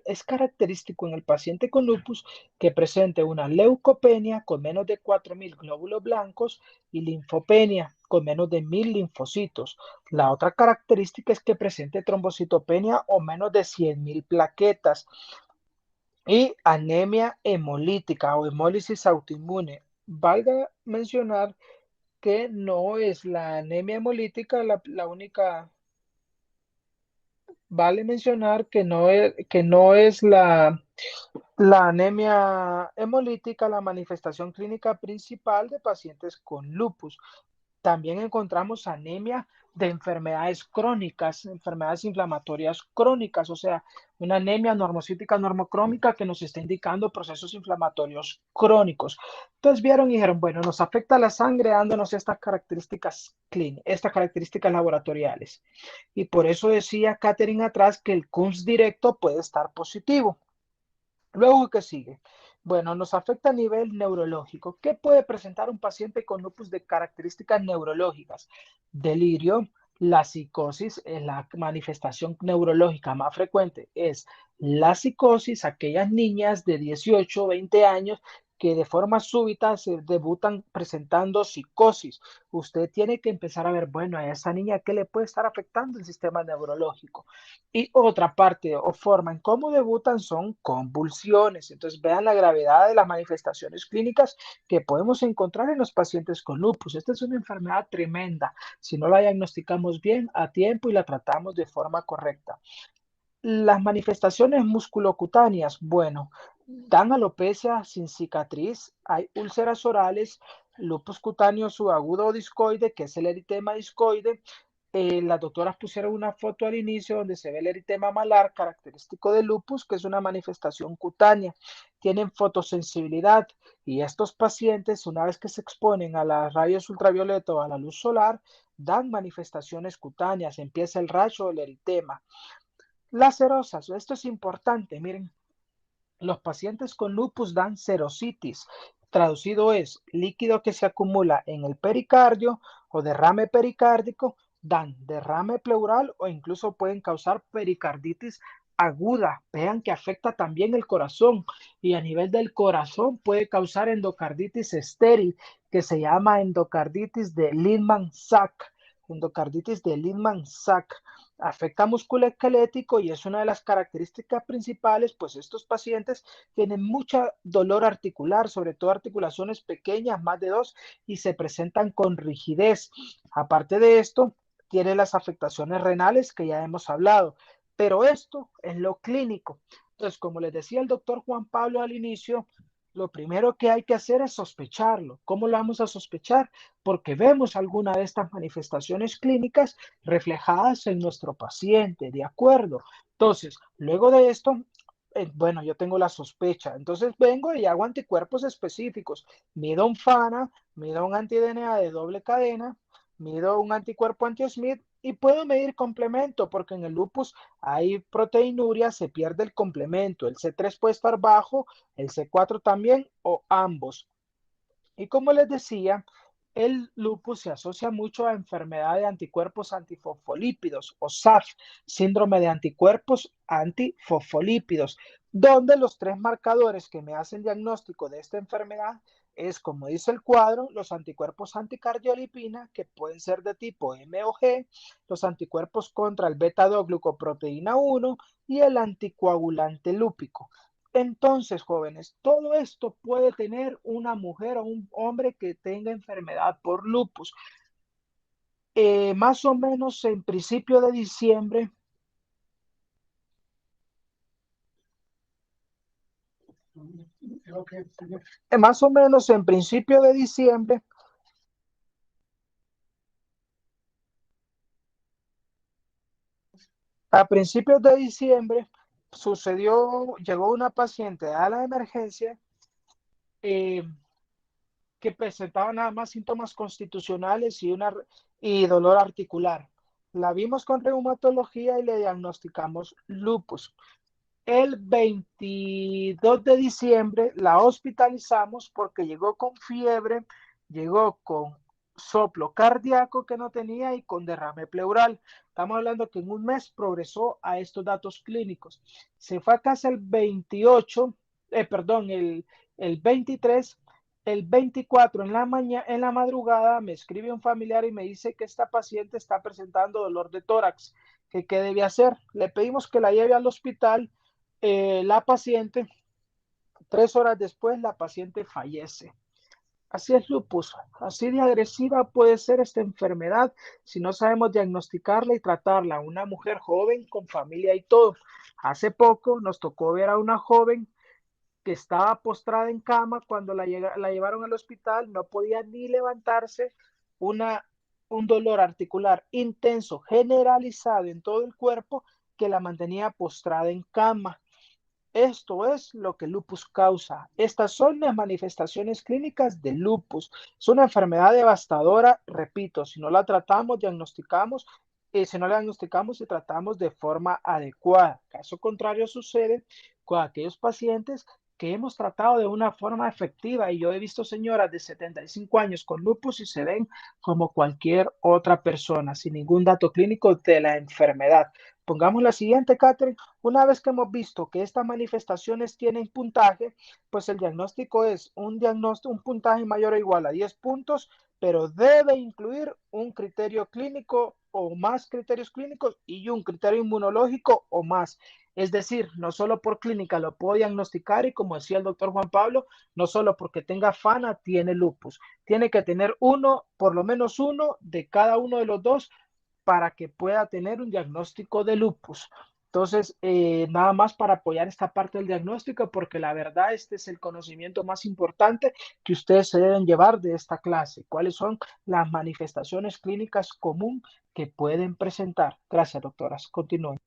es característico en el paciente con lupus que presente una leucopenia con menos de 4.000 glóbulos blancos y linfopenia con menos de 1.000 linfocitos. La otra característica es que presente trombocitopenia o menos de 100.000 plaquetas y anemia hemolítica o hemólisis autoinmune. Valga mencionar que no es la anemia hemolítica la única. Vale mencionar que no es la anemia hemolítica la manifestación clínica principal de pacientes con lupus. También encontramos anemia de enfermedades crónicas, enfermedades inflamatorias crónicas, o sea, una anemia normocítica normocrómica que nos está indicando procesos inflamatorios crónicos. Entonces vieron y dijeron, bueno, nos afecta la sangre dándonos estas características clínicas, estas características laboratoriales. Y por eso decía Catherine atrás que el Kunz directo puede estar positivo. Luego, ¿qué sigue? Bueno, nos afecta a nivel neurológico. ¿Qué puede presentar un paciente con lupus de características neurológicas? Delirio, la psicosis, la manifestación neurológica más frecuente es la psicosis, aquellas niñas de 18 o 20 años que de forma súbita se debutan presentando psicosis. Usted tiene que empezar a ver, bueno, a esa niña, ¿qué le puede estar afectando el sistema neurológico? Y otra parte o forma en cómo debutan son convulsiones. Entonces vean la gravedad de las manifestaciones clínicas que podemos encontrar en los pacientes con lupus. Esta es una enfermedad tremenda si no la diagnosticamos bien a tiempo y la tratamos de forma correcta. Las manifestaciones musculocutáneas, bueno, dan alopecia sin cicatriz, hay úlceras orales, lupus cutáneo subagudo o discoide, que es el eritema discoide. Las doctoras pusieron una foto al inicio donde se ve el eritema malar, característico de lupus, que es una manifestación cutánea. Tienen fotosensibilidad y estos pacientes, una vez que se exponen a las rayos ultravioleta o a la luz solar, dan manifestaciones cutáneas, empieza el rayo o el eritema. Las serosas, esto es importante, miren, los pacientes con lupus dan serositis, traducido es líquido que se acumula en el pericardio o derrame pericárdico, dan derrame pleural o incluso pueden causar pericarditis aguda. Vean que afecta también el corazón y a nivel del corazón puede causar endocarditis estéril que se llama endocarditis de Lindman-Sachs. Endocarditis de Lindman-Sachs afecta músculo esquelético y es una de las características principales, pues estos pacientes tienen mucho dolor articular, sobre todo articulaciones pequeñas, más de 2, y se presentan con rigidez. Aparte de esto, tiene las afectaciones renales que ya hemos hablado, pero esto es lo clínico. Entonces, como les decía el doctor Juan Pablo al inicio, lo primero que hay que hacer es sospecharlo. ¿Cómo lo vamos a sospechar? Porque vemos alguna de estas manifestaciones clínicas reflejadas en nuestro paciente, ¿de acuerdo? Entonces, luego de esto, bueno, yo tengo la sospecha, entonces vengo y hago anticuerpos específicos. Mido un FANA, mido un anti-DNA de doble cadena, mido un anticuerpo anti-Smith y puedo medir complemento, porque en el lupus hay proteinuria, se pierde el complemento. El C3 puede estar bajo, el C4 también o ambos. Y como les decía, el lupus se asocia mucho a enfermedad de anticuerpos antifosfolípidos o SAF, síndrome de anticuerpos antifosfolípidos, donde los tres marcadores que me hacen diagnóstico de esta enfermedad es, como dice el cuadro, los anticuerpos anticardiolipina, que pueden ser de tipo M o G, los anticuerpos contra el beta-2-glucoproteína 1 y el anticoagulante lúpico. Entonces, jóvenes, todo esto puede tener una mujer o un hombre que tenga enfermedad por lupus. Más o menos en principio de diciembre, más o menos en principio de diciembre, a principios de diciembre llegó una paciente a la emergencia eh, que presentaba nada más síntomas constitucionales y dolor articular. La vimos con reumatología y le diagnosticamos lupus. El 22 de diciembre la hospitalizamos porque llegó con fiebre, llegó con soplo cardíaco que no tenía y con derrame pleural. Estamos hablando que en un mes progresó a estos datos clínicos. Se fue a casa el 28, el 23, el 24 en la madrugada me escribe un familiar y me dice que esta paciente está presentando dolor de tórax, que qué debe hacer. Le pedimos que la lleve al hospital. La paciente, 3 horas después, la paciente fallece. Así es lupus, así de agresiva puede ser esta enfermedad si no sabemos diagnosticarla y tratarla. Una mujer joven con familia y todo. Hace poco nos tocó ver a una joven que estaba postrada en cama cuando la llevaron al hospital, no podía ni levantarse, un dolor articular intenso, generalizado en todo el cuerpo que la mantenía postrada en cama. Esto es lo que lupus causa. Estas son las manifestaciones clínicas de lupus. Es una enfermedad devastadora, repito, si no la tratamos, si no la diagnosticamos y tratamos de forma adecuada. Caso contrario sucede con aquellos pacientes que hemos tratado de una forma efectiva, y yo he visto señoras de 75 años con lupus y se ven como cualquier otra persona, sin ningún dato clínico de la enfermedad. Pongamos la siguiente, Catherine. Una vez que hemos visto que estas manifestaciones tienen puntaje, pues el diagnóstico es un puntaje mayor o igual a 10 puntos, pero debe incluir un criterio clínico o más criterios clínicos y un criterio inmunológico o más. Es decir, no solo por clínica lo puedo diagnosticar y, como decía el doctor Juan Pablo, no solo porque tenga FANA tiene lupus. Tiene que tener por lo menos uno de cada uno de los dos para que pueda tener un diagnóstico de lupus. Entonces, nada más para apoyar esta parte del diagnóstico, porque la verdad este es el conocimiento más importante que ustedes se deben llevar de esta clase. ¿Cuáles son las manifestaciones clínicas comunes que pueden presentar? Gracias, doctoras. Continúen.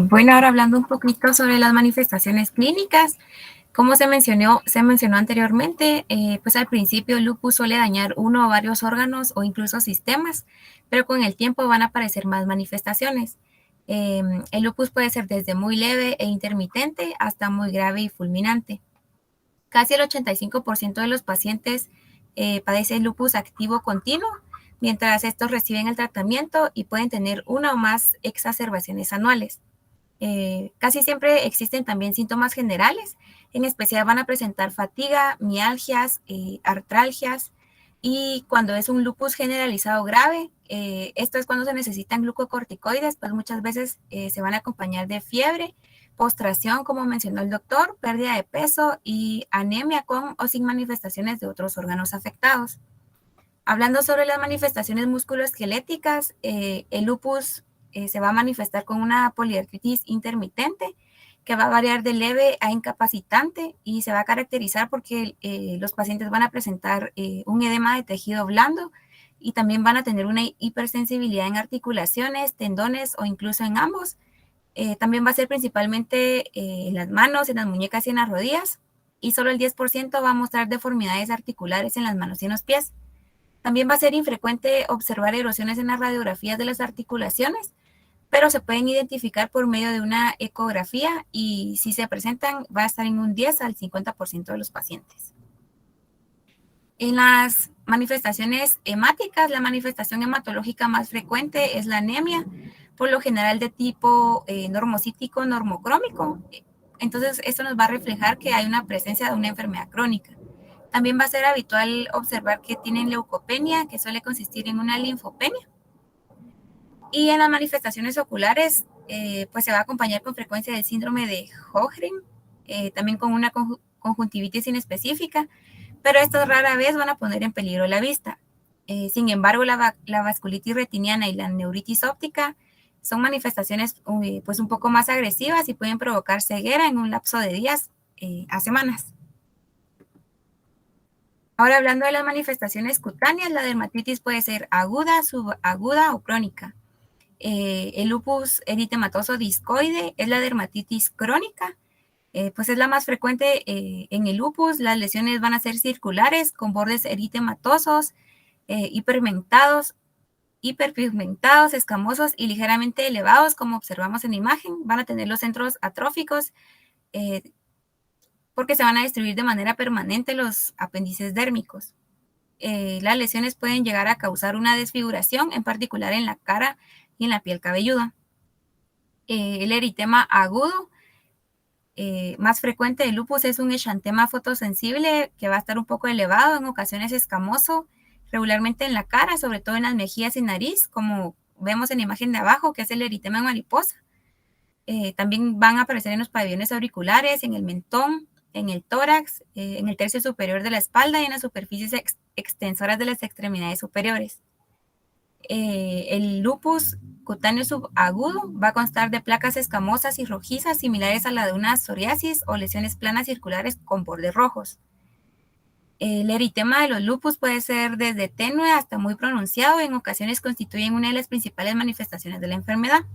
Bueno, ahora hablando un poquito sobre las manifestaciones clínicas, como se mencionó anteriormente, pues al principio el lupus suele dañar uno o varios órganos o incluso sistemas, pero con el tiempo van a aparecer más manifestaciones. El lupus puede ser desde muy leve e intermitente hasta muy grave y fulminante. Casi el 85% de los pacientes padecen lupus activo continuo, mientras estos reciben el tratamiento y pueden tener una o más exacerbaciones anuales. Casi siempre existen también síntomas generales, en especial van a presentar fatiga, mialgias, artralgias, y cuando es un lupus generalizado grave, esto es cuando se necesitan glucocorticoides, pues muchas veces se van a acompañar de fiebre, postración, como mencionó el doctor, pérdida de peso y anemia con o sin manifestaciones de otros órganos afectados. Hablando sobre las manifestaciones musculoesqueléticas, el lupus se va a manifestar con una poliartritis intermitente que va a variar de leve a incapacitante y se va a caracterizar porque los pacientes van a presentar un edema de tejido blando y también van a tener una hipersensibilidad en articulaciones, tendones o incluso en ambos. También va a ser principalmente en las manos, en las muñecas y en las rodillas, y solo el 10% va a mostrar deformidades articulares en las manos y en los pies. También va a ser infrecuente observar erosiones en las radiografías de las articulaciones, pero se pueden identificar por medio de una ecografía y si se presentan va a estar en un 10 al 50% de los pacientes. En las manifestaciones hemáticas, la manifestación hematológica más frecuente es la anemia, por lo general de tipo normocítico, normocrómico. Entonces, esto nos va a reflejar que hay una presencia de una enfermedad crónica. También va a ser habitual observar que tienen leucopenia, que suele consistir en una linfopenia. Y en las manifestaciones oculares, pues se va a acompañar con frecuencia del síndrome de Sjögren, también con una conjuntivitis inespecífica, pero estos rara vez van a poner en peligro la vista. Sin embargo, la vasculitis retiniana y la neuritis óptica son manifestaciones pues un poco más agresivas y pueden provocar ceguera en un lapso de días a semanas. Ahora, hablando de las manifestaciones cutáneas, la dermatitis puede ser aguda, subaguda o crónica. El lupus eritematoso discoide es la dermatitis crónica, pues es la más frecuente en el lupus. Las lesiones van a ser circulares con bordes eritematosos, hiperpigmentados hiperpigmentados, escamosos y ligeramente elevados, como observamos en la imagen. Van a tener los centros atróficos porque se van a destruir de manera permanente los apéndices dérmicos. Las lesiones pueden llegar a causar una desfiguración, en particular en la cara y en la piel cabelluda. El eritema agudo más frecuente del lupus es un exantema fotosensible que va a estar un poco elevado, en ocasiones escamoso, regularmente en la cara, sobre todo en las mejillas y nariz, como vemos en la imagen de abajo, que es el eritema en mariposa. También van a aparecer en los pabellones auriculares, en el mentón, en el tórax, en el tercio superior de la espalda y en las superficies extensoras de las extremidades superiores. El lupus cutáneo subagudo va a constar de placas escamosas y rojizas similares a la de una psoriasis o lesiones planas circulares con bordes rojos. El eritema de los lupus puede ser desde tenue hasta muy pronunciado y en ocasiones constituyen una de las principales manifestaciones de la enfermedad.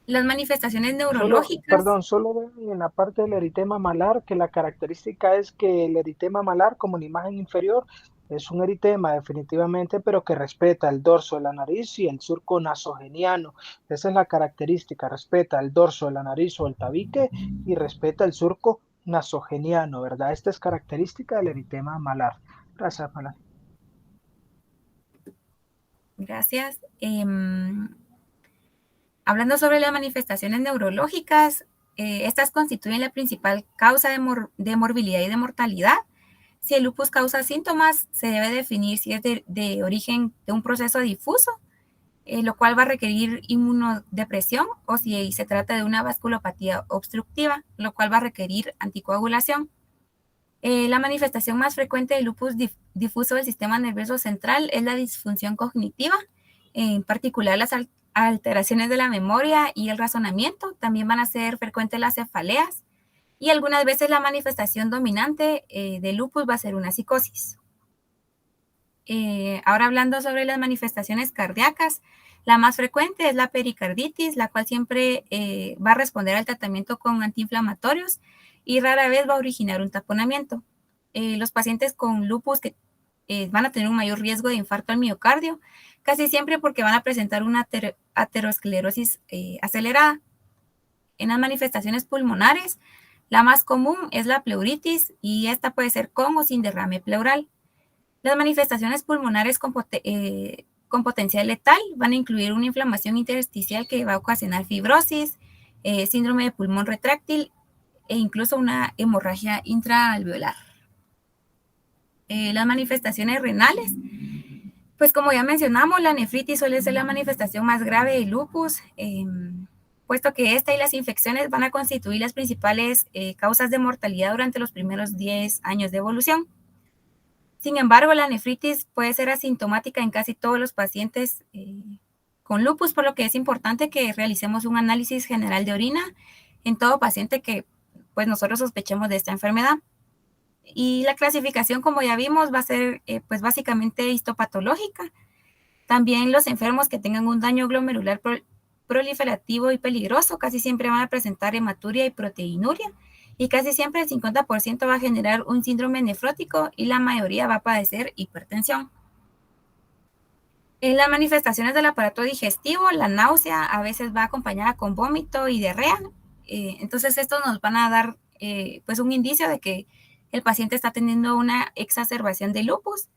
Las manifestaciones neurológicas. Solo ven en la parte del eritema malar que la característica es que el eritema malar, como en la imagen inferior, es un eritema definitivamente, pero que respeta el dorso de la nariz y el surco nasogeniano. Esa es la característica, respeta el dorso de la nariz o el tabique y respeta el surco nasogeniano, ¿verdad? Esta es característica del eritema malar. Gracias, Malar. Gracias. Hablando sobre las manifestaciones neurológicas, estas constituyen la principal causa de morbilidad y de mortalidad. Si el lupus causa síntomas, se debe definir si es de origen de un proceso difuso, lo cual va a requerir inmunodepresión, o si se trata de una vasculopatía obstructiva, lo cual va a requerir anticoagulación. La manifestación más frecuente del lupus difuso del sistema nervioso central es la disfunción cognitiva, en particular las alteraciones de la memoria y el razonamiento. También van a ser frecuentes las cefaleas y algunas veces la manifestación dominante del lupus va a ser una psicosis. Ahora hablando sobre las manifestaciones cardíacas, la más frecuente es la pericarditis, la cual siempre va a responder al tratamiento con antiinflamatorios y rara vez va a originar un taponamiento. Los pacientes con lupus que van a tener un mayor riesgo de infarto al miocardio, casi siempre porque van a presentar una aterosclerosis acelerada. En las manifestaciones pulmonares, la más común es la pleuritis y esta puede ser con o sin derrame pleural. Las manifestaciones pulmonares con potencial letal van a incluir una inflamación intersticial que va a ocasionar fibrosis, síndrome de pulmón retráctil e incluso una hemorragia intraalveolar. Las manifestaciones renales, pues como ya mencionamos, la nefritis suele ser la manifestación más grave del lupus, puesto que esta y las infecciones van a constituir las principales causas de mortalidad durante los primeros 10 años de evolución. Sin embargo, la nefritis puede ser asintomática en casi todos los pacientes con lupus, por lo que es importante que realicemos un análisis general de orina en todo paciente que pues nosotros sospechemos de esta enfermedad. Y la clasificación, como ya vimos, va a ser pues básicamente histopatológica. También los enfermos que tengan un daño glomerular proliferativo y peligroso casi siempre van a presentar hematuria y proteinuria, y casi siempre el 50% va a generar un síndrome nefrótico y la mayoría va a padecer hipertensión. En las manifestaciones del aparato digestivo, la náusea a veces va acompañada con vómito y diarrea. Entonces estos nos van a dar pues un indicio de que el paciente está teniendo una exacerbación de lupus,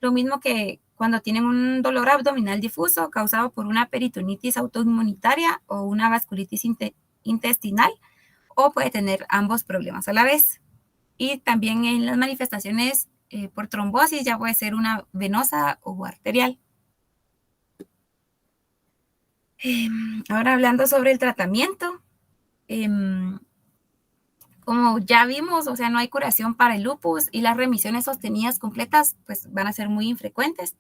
lo mismo que cuando tienen un dolor abdominal difuso causado por una peritonitis autoinmunitaria o una vasculitis intestinal, o puede tener ambos problemas a la vez. Y también en las manifestaciones por trombosis ya puede ser una venosa o arterial. Ahora hablando sobre el tratamiento, como ya vimos, o sea, no hay curación para el lupus y las remisiones sostenidas completas pues van a ser muy infrecuentes.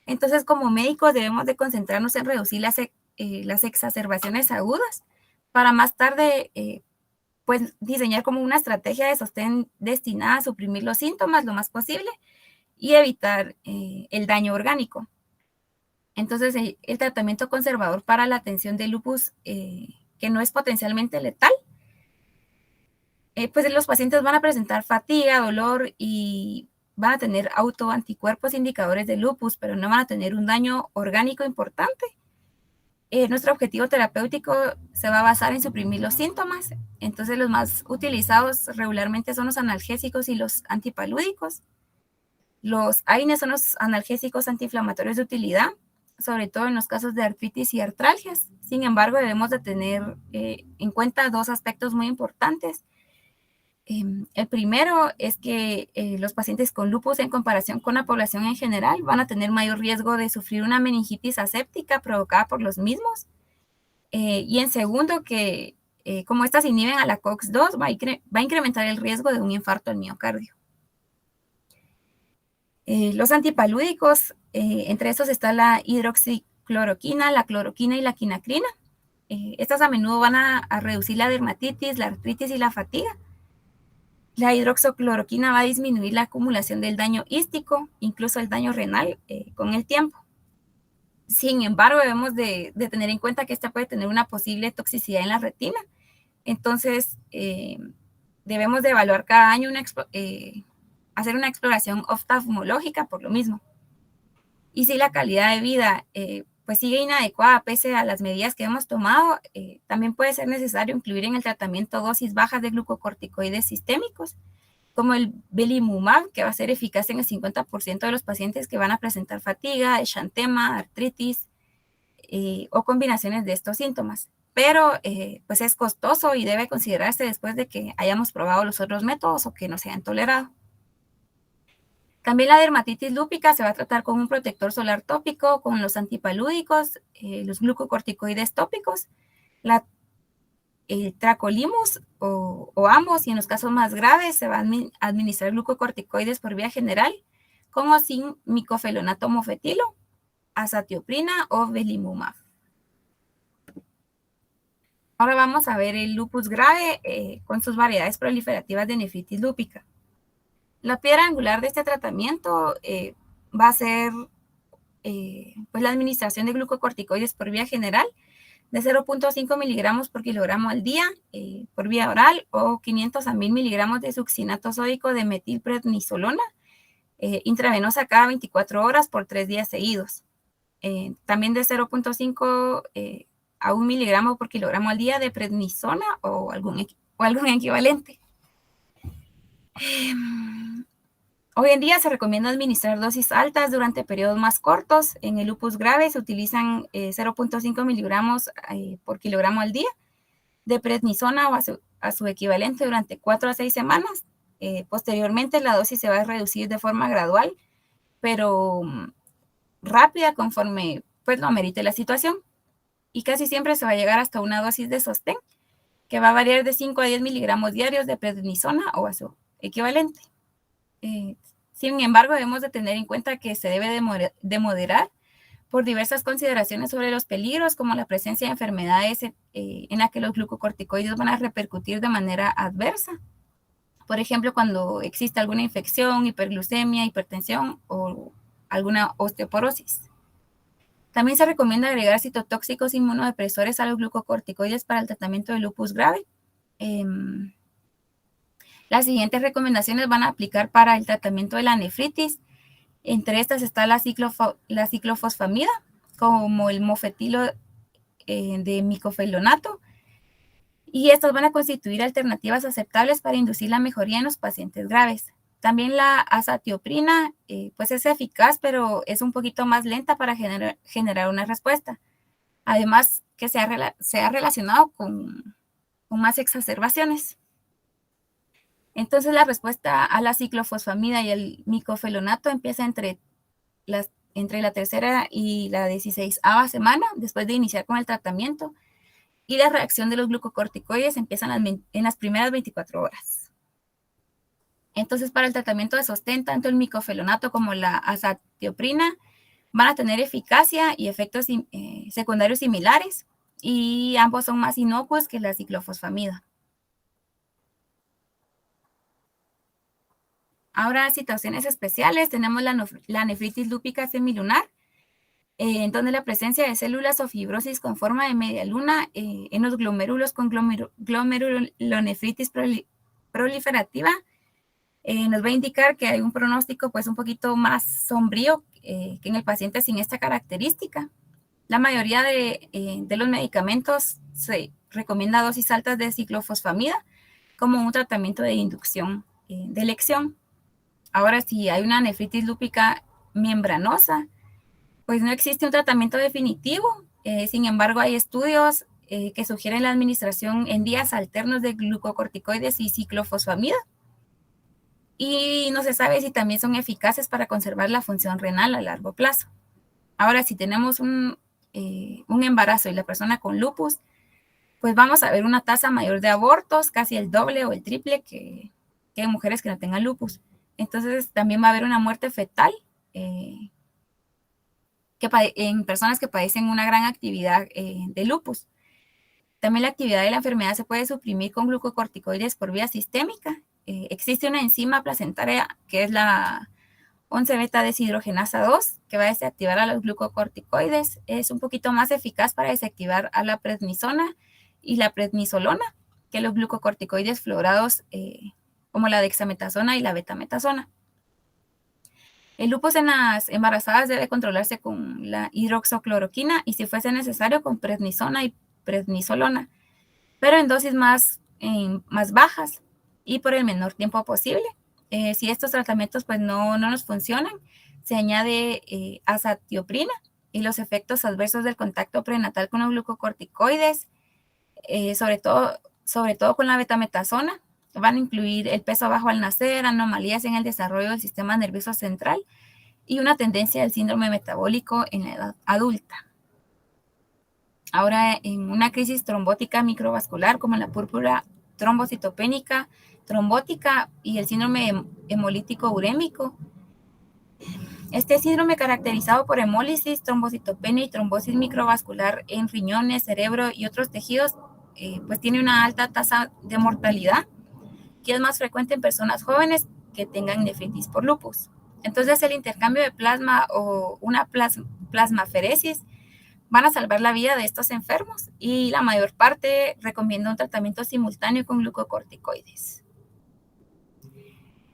Entonces, como médicos debemos de concentrarnos en reducir las exacerbaciones agudas para más tarde pues diseñar como una estrategia de sostén destinada a suprimir los síntomas lo más posible y evitar el daño orgánico. Entonces, el tratamiento conservador para la atención del lupus que no es potencialmente letal, pues los pacientes van a presentar fatiga, dolor y van a tener autoanticuerpos indicadores de lupus, pero no van a tener un daño orgánico importante. Nuestro objetivo terapéutico se va a basar en suprimir los síntomas. Entonces, los más utilizados regularmente son los analgésicos y los antipalúdicos. Los AINES son los analgésicos antiinflamatorios de utilidad, sobre todo en los casos de artritis y artralgias. Sin embargo, debemos de tener en cuenta dos aspectos muy importantes. El primero es que los pacientes con lupus, en comparación con la población en general, van a tener mayor riesgo de sufrir una meningitis aséptica provocada por los mismos. Y en segundo, que como estas inhiben a la COX-2, va a incrementar el riesgo de un infarto al miocardio. Los antipalúdicos, entre estos está la hidroxicloroquina, la cloroquina y la quinacrina. Estas a menudo van a reducir la dermatitis, la artritis y la fatiga. La hidroxicloroquina va a disminuir la acumulación del daño hístico, incluso el daño renal, con el tiempo. Sin embargo, debemos de tener en cuenta que esta puede tener una posible toxicidad en la retina. Entonces, debemos de evaluar cada año hacer una exploración oftalmológica por lo mismo. Y si la calidad de vida pues sigue inadecuada pese a las medidas que hemos tomado, también puede ser necesario incluir en el tratamiento dosis bajas de glucocorticoides sistémicos, como el belimumab, que va a ser eficaz en el 50% de los pacientes que van a presentar fatiga, exantema, artritis o combinaciones de estos síntomas. Pero pues es costoso y debe considerarse después de que hayamos probado los otros métodos o que no se hayan tolerado. También la dermatitis lúpica se va a tratar con un protector solar tópico, con los antipalúdicos, los glucocorticoides tópicos, el tracolimus o ambos, y en los casos más graves se va a administrar glucocorticoides por vía general, con o sin micofelonato mofetilo, azatioprina o belimumab. Ahora vamos a ver el lupus grave con sus variedades proliferativas de nefritis lúpica. La piedra angular de este tratamiento va a ser pues la administración de glucocorticoides por vía general de 0.5 miligramos por kilogramo al día por vía oral, o 500 a 1000 miligramos de succinato sódico de metilprednisolona intravenosa cada 24 horas por 3 días seguidos. También de 0.5 a 1 miligramo por kilogramo al día de prednisona o algún equivalente. Hoy en día se recomienda administrar dosis altas durante periodos más cortos. En el lupus grave se utilizan 0.5 miligramos por kilogramo al día de prednisona o a su equivalente durante 4 a 6 semanas. Posteriormente la dosis se va a reducir de forma gradual, pero rápida conforme pues lo amerite la situación. Y casi siempre se va a llegar hasta una dosis de sostén, que va a variar de 5 a 10 miligramos diarios de prednisona o a su equivalente. Sin embargo, debemos de tener en cuenta que se debe de moderar por diversas consideraciones sobre los peligros, como la presencia de enfermedades en las que los glucocorticoides van a repercutir de manera adversa. Por ejemplo, cuando existe alguna infección, hiperglucemia, hipertensión o alguna osteoporosis. También se recomienda agregar citotóxicos inmunodepresores a los glucocorticoides para el tratamiento de lupus grave. Las siguientes recomendaciones van a aplicar para el tratamiento de la nefritis. Entre estas está la ciclofosfamida, como el mofetilo de micofelonato, y estas van a constituir alternativas aceptables para inducir la mejoría en los pacientes graves. También la azatioprina, pues es eficaz, pero es un poquito más lenta para generar una respuesta. Además, que se ha relacionado con más exacerbaciones. Entonces, la respuesta a la ciclofosfamida y el micofelonato empieza entre la tercera y la 16ª semana después de iniciar con el tratamiento, y la reacción de los glucocorticoides empieza en las primeras 24 horas. Entonces, para el tratamiento de sostén, tanto el micofelonato como la azatioprina van a tener eficacia y efectos secundarios similares, y ambos son más inocuos que la ciclofosfamida. Ahora, situaciones especiales, tenemos la nefritis lúpica semilunar, en donde la presencia de células o fibrosis con forma de media luna en los glomérulos con glomerulonefritis proliferativa nos va a indicar que hay un pronóstico pues un poquito más sombrío que en el paciente sin esta característica. La mayoría de los medicamentos se recomienda dosis altas de ciclofosfamida como un tratamiento de inducción de elección. Ahora, si hay una nefritis lúpica membranosa, pues no existe un tratamiento definitivo. Sin embargo, hay estudios que sugieren la administración en días alternos de glucocorticoides y ciclofosfamida. Y no se sabe si también son eficaces para conservar la función renal a largo plazo. Ahora, si tenemos un embarazo y la persona con lupus, pues vamos a ver una tasa mayor de abortos, casi el doble o el triple que en mujeres que no tengan lupus. Entonces, también va a haber una muerte fetal en personas que padecen una gran actividad de lupus. También la actividad de la enfermedad se puede suprimir con glucocorticoides por vía sistémica. Existe una enzima placentaria que es la 11-beta deshidrogenasa 2, que va a desactivar a los glucocorticoides. Es un poquito más eficaz para desactivar a la prednisona y la prednisolona que los glucocorticoides fluorados como la dexametasona y la betametasona. El lupus en las embarazadas debe controlarse con la hidroxocloroquina y, si fuese necesario, con prednisona y prednisolona, pero en dosis más bajas y por el menor tiempo posible. Si estos tratamientos pues no nos funcionan, se añade azatioprina, y los efectos adversos del contacto prenatal con los glucocorticoides, sobre todo con la betametasona, van a incluir el peso bajo al nacer, anomalías en el desarrollo del sistema nervioso central y una tendencia al síndrome metabólico en la edad adulta. Ahora, en una crisis trombótica microvascular como la púrpura trombocitopénica, trombótica y el síndrome hemolítico urémico, este síndrome, caracterizado por hemólisis, trombocitopenia y trombosis microvascular en riñones, cerebro y otros tejidos, pues tiene una alta tasa de mortalidad, que es más frecuente en personas jóvenes que tengan nefritis por lupus. Entonces, el intercambio de plasma o una plasmaferesis van a salvar la vida de estos enfermos, y la mayor parte recomienda un tratamiento simultáneo con glucocorticoides.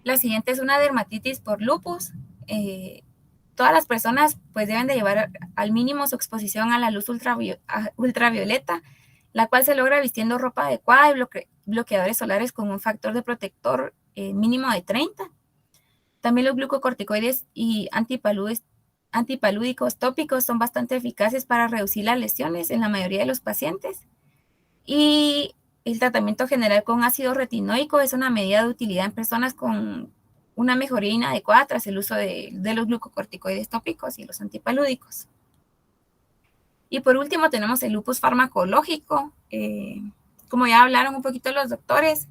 La siguiente es una dermatitis por lupus. Todas las personas pues deben de llevar al mínimo su exposición a la luz ultravioleta, la cual se logra vistiendo ropa adecuada y bloqueadores solares con un factor de protector mínimo de 30. También los glucocorticoides y antipalúdicos tópicos son bastante eficaces para reducir las lesiones en la mayoría de los pacientes. Y el tratamiento general con ácido retinoico es una medida de utilidad en personas con una mejoría inadecuada tras el uso de los glucocorticoides tópicos y los antipalúdicos. Y por último tenemos el lupus farmacológico. Como ya hablaron un poquito los doctores,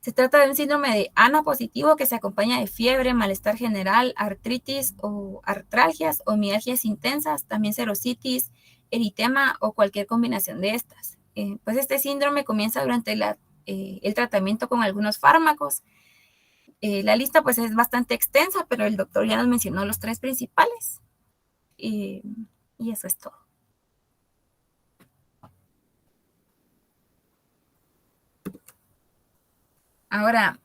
se trata de un síndrome de ANO positivo que se acompaña de fiebre, malestar general, artritis o artralgias o mialgias intensas, también serositis, eritema o cualquier combinación de estas. Pues este síndrome comienza durante el tratamiento con algunos fármacos. La lista pues es bastante extensa, pero el doctor ya nos mencionó los 3 principales. Y eso es todo. Ahora,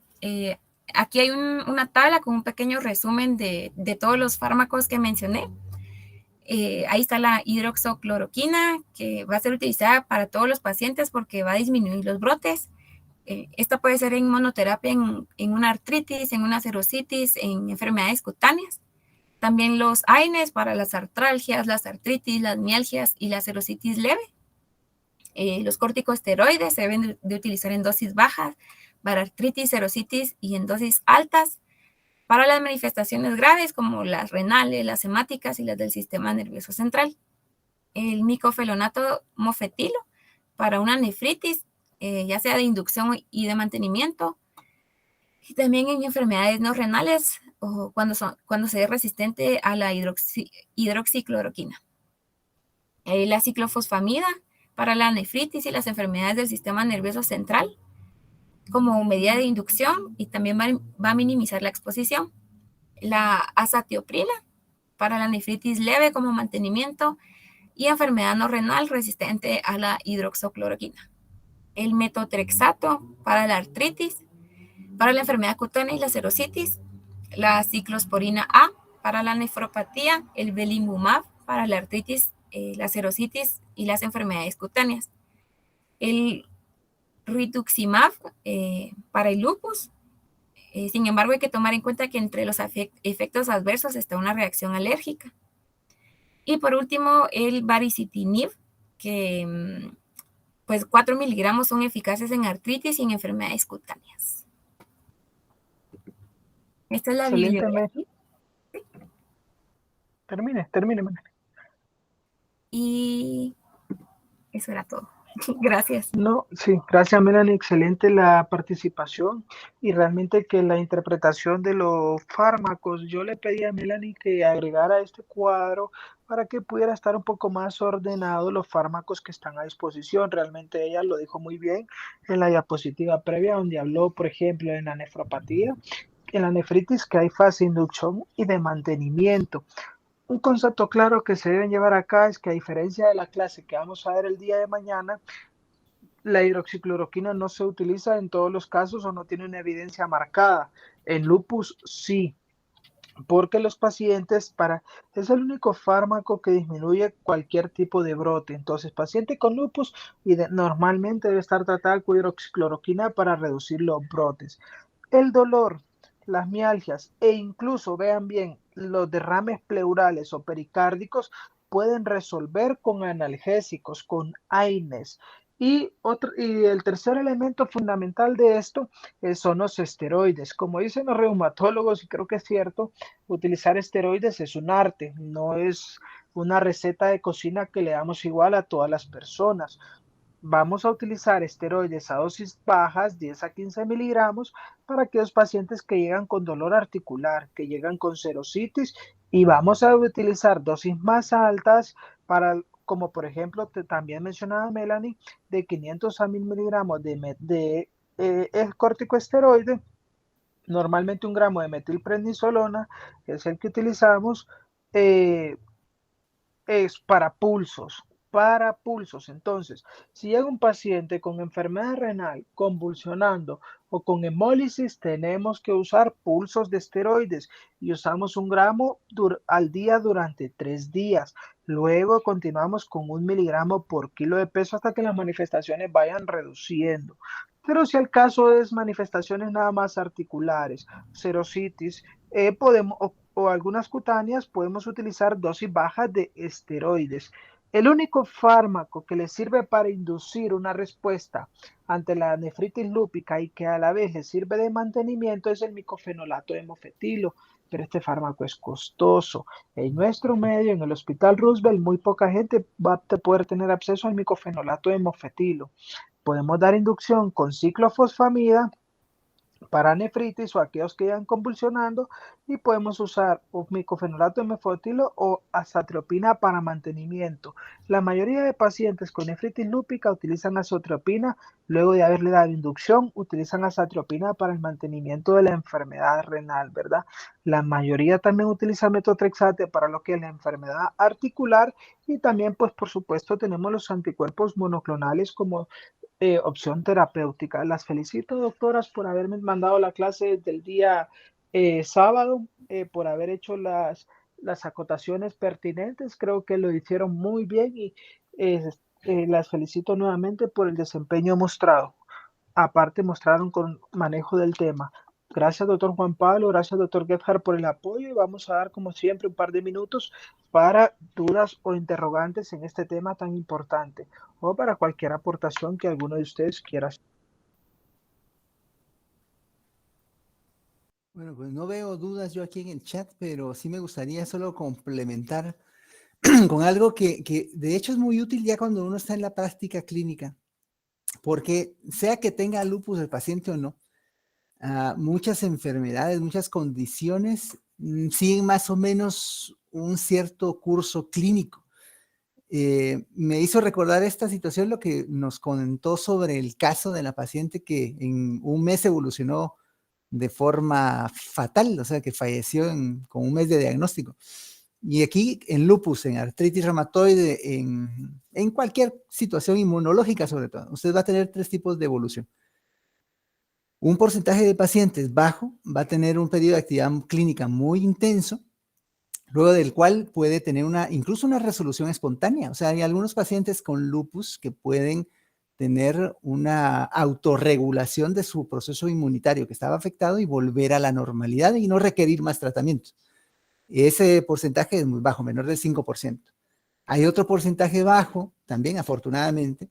aquí hay una tabla con un pequeño resumen de todos los fármacos que mencioné. Ahí está la hidroxocloroquina, que va a ser utilizada para todos los pacientes porque va a disminuir los brotes. Esta puede ser en monoterapia en una artritis, en una serositis, en enfermedades cutáneas. También los AINES para las artralgias, las artritis, las mialgias y la serositis leve. Los corticosteroides se deben de utilizar en dosis bajas para artritis, serositis, y en dosis altas para las manifestaciones graves como las renales, las hemáticas y las del sistema nervioso central. El micofelonato mofetilo para una nefritis, ya sea de inducción y de mantenimiento, y también en enfermedades no renales o cuando se es resistente a la hidroxicloroquina. La ciclofosfamida para la nefritis y las enfermedades del sistema nervioso central como medida de inducción, y también va a minimizar la exposición. La azatioprina para la nefritis leve como mantenimiento y enfermedad no renal resistente a la hidroxocloroquina. El metotrexato para la artritis, Para la enfermedad cutánea y la serositis, la ciclosporina A. Para la nefropatía, el belimumab. Para la artritis, la serositis y las enfermedades cutáneas. El rituximab para el lupus. Sin embargo, hay que tomar en cuenta que entre los efectos adversos está una reacción alérgica. Y por último, el baricitinib, que pues 4 miligramos son eficaces en artritis y en enfermedades cutáneas. Esta es la Excelente, bibliografía. Termine. Y eso era todo. Gracias. No, sí, gracias Melanie, excelente la participación y realmente que la interpretación de los fármacos, yo le pedí a Melanie que agregara este cuadro para que pudiera estar un poco más ordenado los fármacos que están a disposición. Realmente ella lo dijo muy bien en la diapositiva previa donde habló, por ejemplo, en la nefropatía, en la nefritis, que hay fase de inducción y de mantenimiento. Un concepto claro que se deben llevar acá es que a diferencia de la clase que vamos a ver el día de mañana, la hidroxicloroquina no se utiliza en todos los casos o no tiene una evidencia marcada. En lupus sí, porque los pacientes es el único fármaco que disminuye cualquier tipo de brote. Entonces, paciente con lupus normalmente debe estar tratada con hidroxicloroquina para reducir los brotes. El dolor, las mialgias e incluso, vean bien, los derrames pleurales o pericárdicos pueden resolver con analgésicos, con AINES. Y el tercer elemento fundamental de esto son los esteroides. Como dicen los reumatólogos, y creo que es cierto, utilizar esteroides es un arte, no es una receta de cocina que le damos igual a todas las personas. Vamos a utilizar esteroides a dosis bajas, 10 a 15 miligramos, para aquellos pacientes que llegan con dolor articular, que llegan con serositis, y vamos a utilizar dosis más altas como por ejemplo también mencionaba Melanie, de 500 a 1000 miligramos de corticoesteroide, normalmente 1 gramo de metilprednisolona, que es el que utilizamos, es para pulsos. Entonces, si llega un paciente con enfermedad renal convulsionando o con hemólisis, tenemos que usar pulsos de esteroides y usamos 1 gramo al día durante 3 días. Luego continuamos con 1 miligramo por kilo de peso hasta que las manifestaciones vayan reduciendo. Pero si el caso es manifestaciones nada más articulares, serositis, o algunas cutáneas, podemos utilizar dosis bajas de esteroides. El único fármaco que le sirve para inducir una respuesta ante la nefritis lúpica y que a la vez le sirve de mantenimiento es el micofenolato de mofetilo, pero este fármaco es costoso. En nuestro medio, en el Hospital Roosevelt, muy poca gente va a poder tener acceso al micofenolato de mofetilo. Podemos dar inducción con ciclofosfamida para nefritis o aquellos que llegan convulsionando, y podemos usar micofenolato de mofetilo o azathioprina para mantenimiento. La mayoría de pacientes con nefritis lúpica utilizan azathioprina, luego de haberle dado inducción utilizan azathioprina para el mantenimiento de la enfermedad renal, ¿verdad? La mayoría también utiliza metotrexate para lo que es la enfermedad articular, y también pues por supuesto tenemos los anticuerpos monoclonales como opción terapéutica. Las felicito, doctoras, por haberme mandado la clase del día sábado, por haber hecho las acotaciones pertinentes. Creo que lo hicieron muy bien y las felicito nuevamente por el desempeño mostrado. Aparte, mostraron con manejo del tema. Gracias, doctor Juan Pablo. Gracias, doctor Gebhard, por el apoyo. Y vamos a dar, como siempre, un par de minutos para dudas o interrogantes en este tema tan importante, o para cualquier aportación que alguno de ustedes quiera hacer. Bueno, pues no veo dudas yo aquí en el chat, pero sí me gustaría solo complementar con algo que de hecho es muy útil ya cuando uno está en la práctica clínica, porque sea que tenga lupus el paciente o no, muchas enfermedades, muchas condiciones siguen más o menos un cierto curso clínico. Me hizo recordar esta situación lo que nos comentó sobre el caso de la paciente que en un mes evolucionó de forma fatal, o sea que falleció con un mes de diagnóstico. Y aquí en lupus, en artritis reumatoide, en cualquier situación inmunológica sobre todo, usted va a tener 3 tipos de evolución. Un porcentaje de pacientes bajo va a tener un periodo de actividad clínica muy intenso, luego del cual puede tener incluso una resolución espontánea. O sea, hay algunos pacientes con lupus que pueden tener una autorregulación de su proceso inmunitario que estaba afectado y volver a la normalidad y no requerir más tratamiento. Ese porcentaje es muy bajo, menor del 5%. Hay otro porcentaje bajo, también afortunadamente,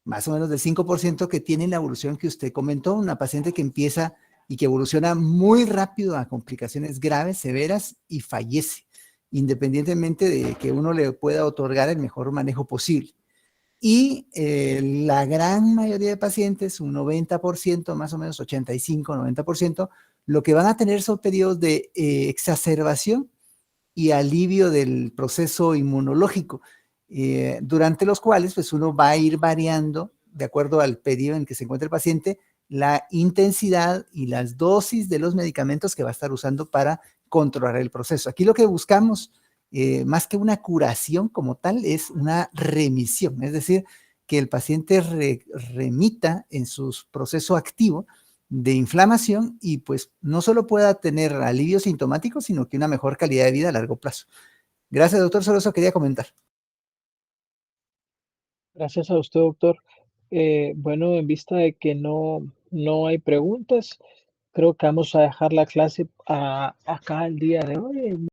más o menos del 5%, que tiene la evolución que usted comentó, una paciente que empieza y que evoluciona muy rápido a complicaciones graves, severas y fallece, independientemente de que uno le pueda otorgar el mejor manejo posible. Y la gran mayoría de pacientes, un 90%, más o menos 85-90%, lo que van a tener son periodos de exacerbación y alivio del proceso inmunológico, durante los cuales pues uno va a ir variando, de acuerdo al periodo en que se encuentra el paciente, la intensidad y las dosis de los medicamentos que va a estar usando para controlar el proceso. Aquí lo que buscamos, más que una curación como tal, es una remisión, es decir, que el paciente remita en su proceso activo de inflamación y pues no solo pueda tener alivio sintomático, sino que una mejor calidad de vida a largo plazo. Gracias, doctor. Solo eso quería comentar. Gracias a usted, doctor. Bueno, en vista de que no hay preguntas, creo que vamos a dejar la clase acá el día de hoy.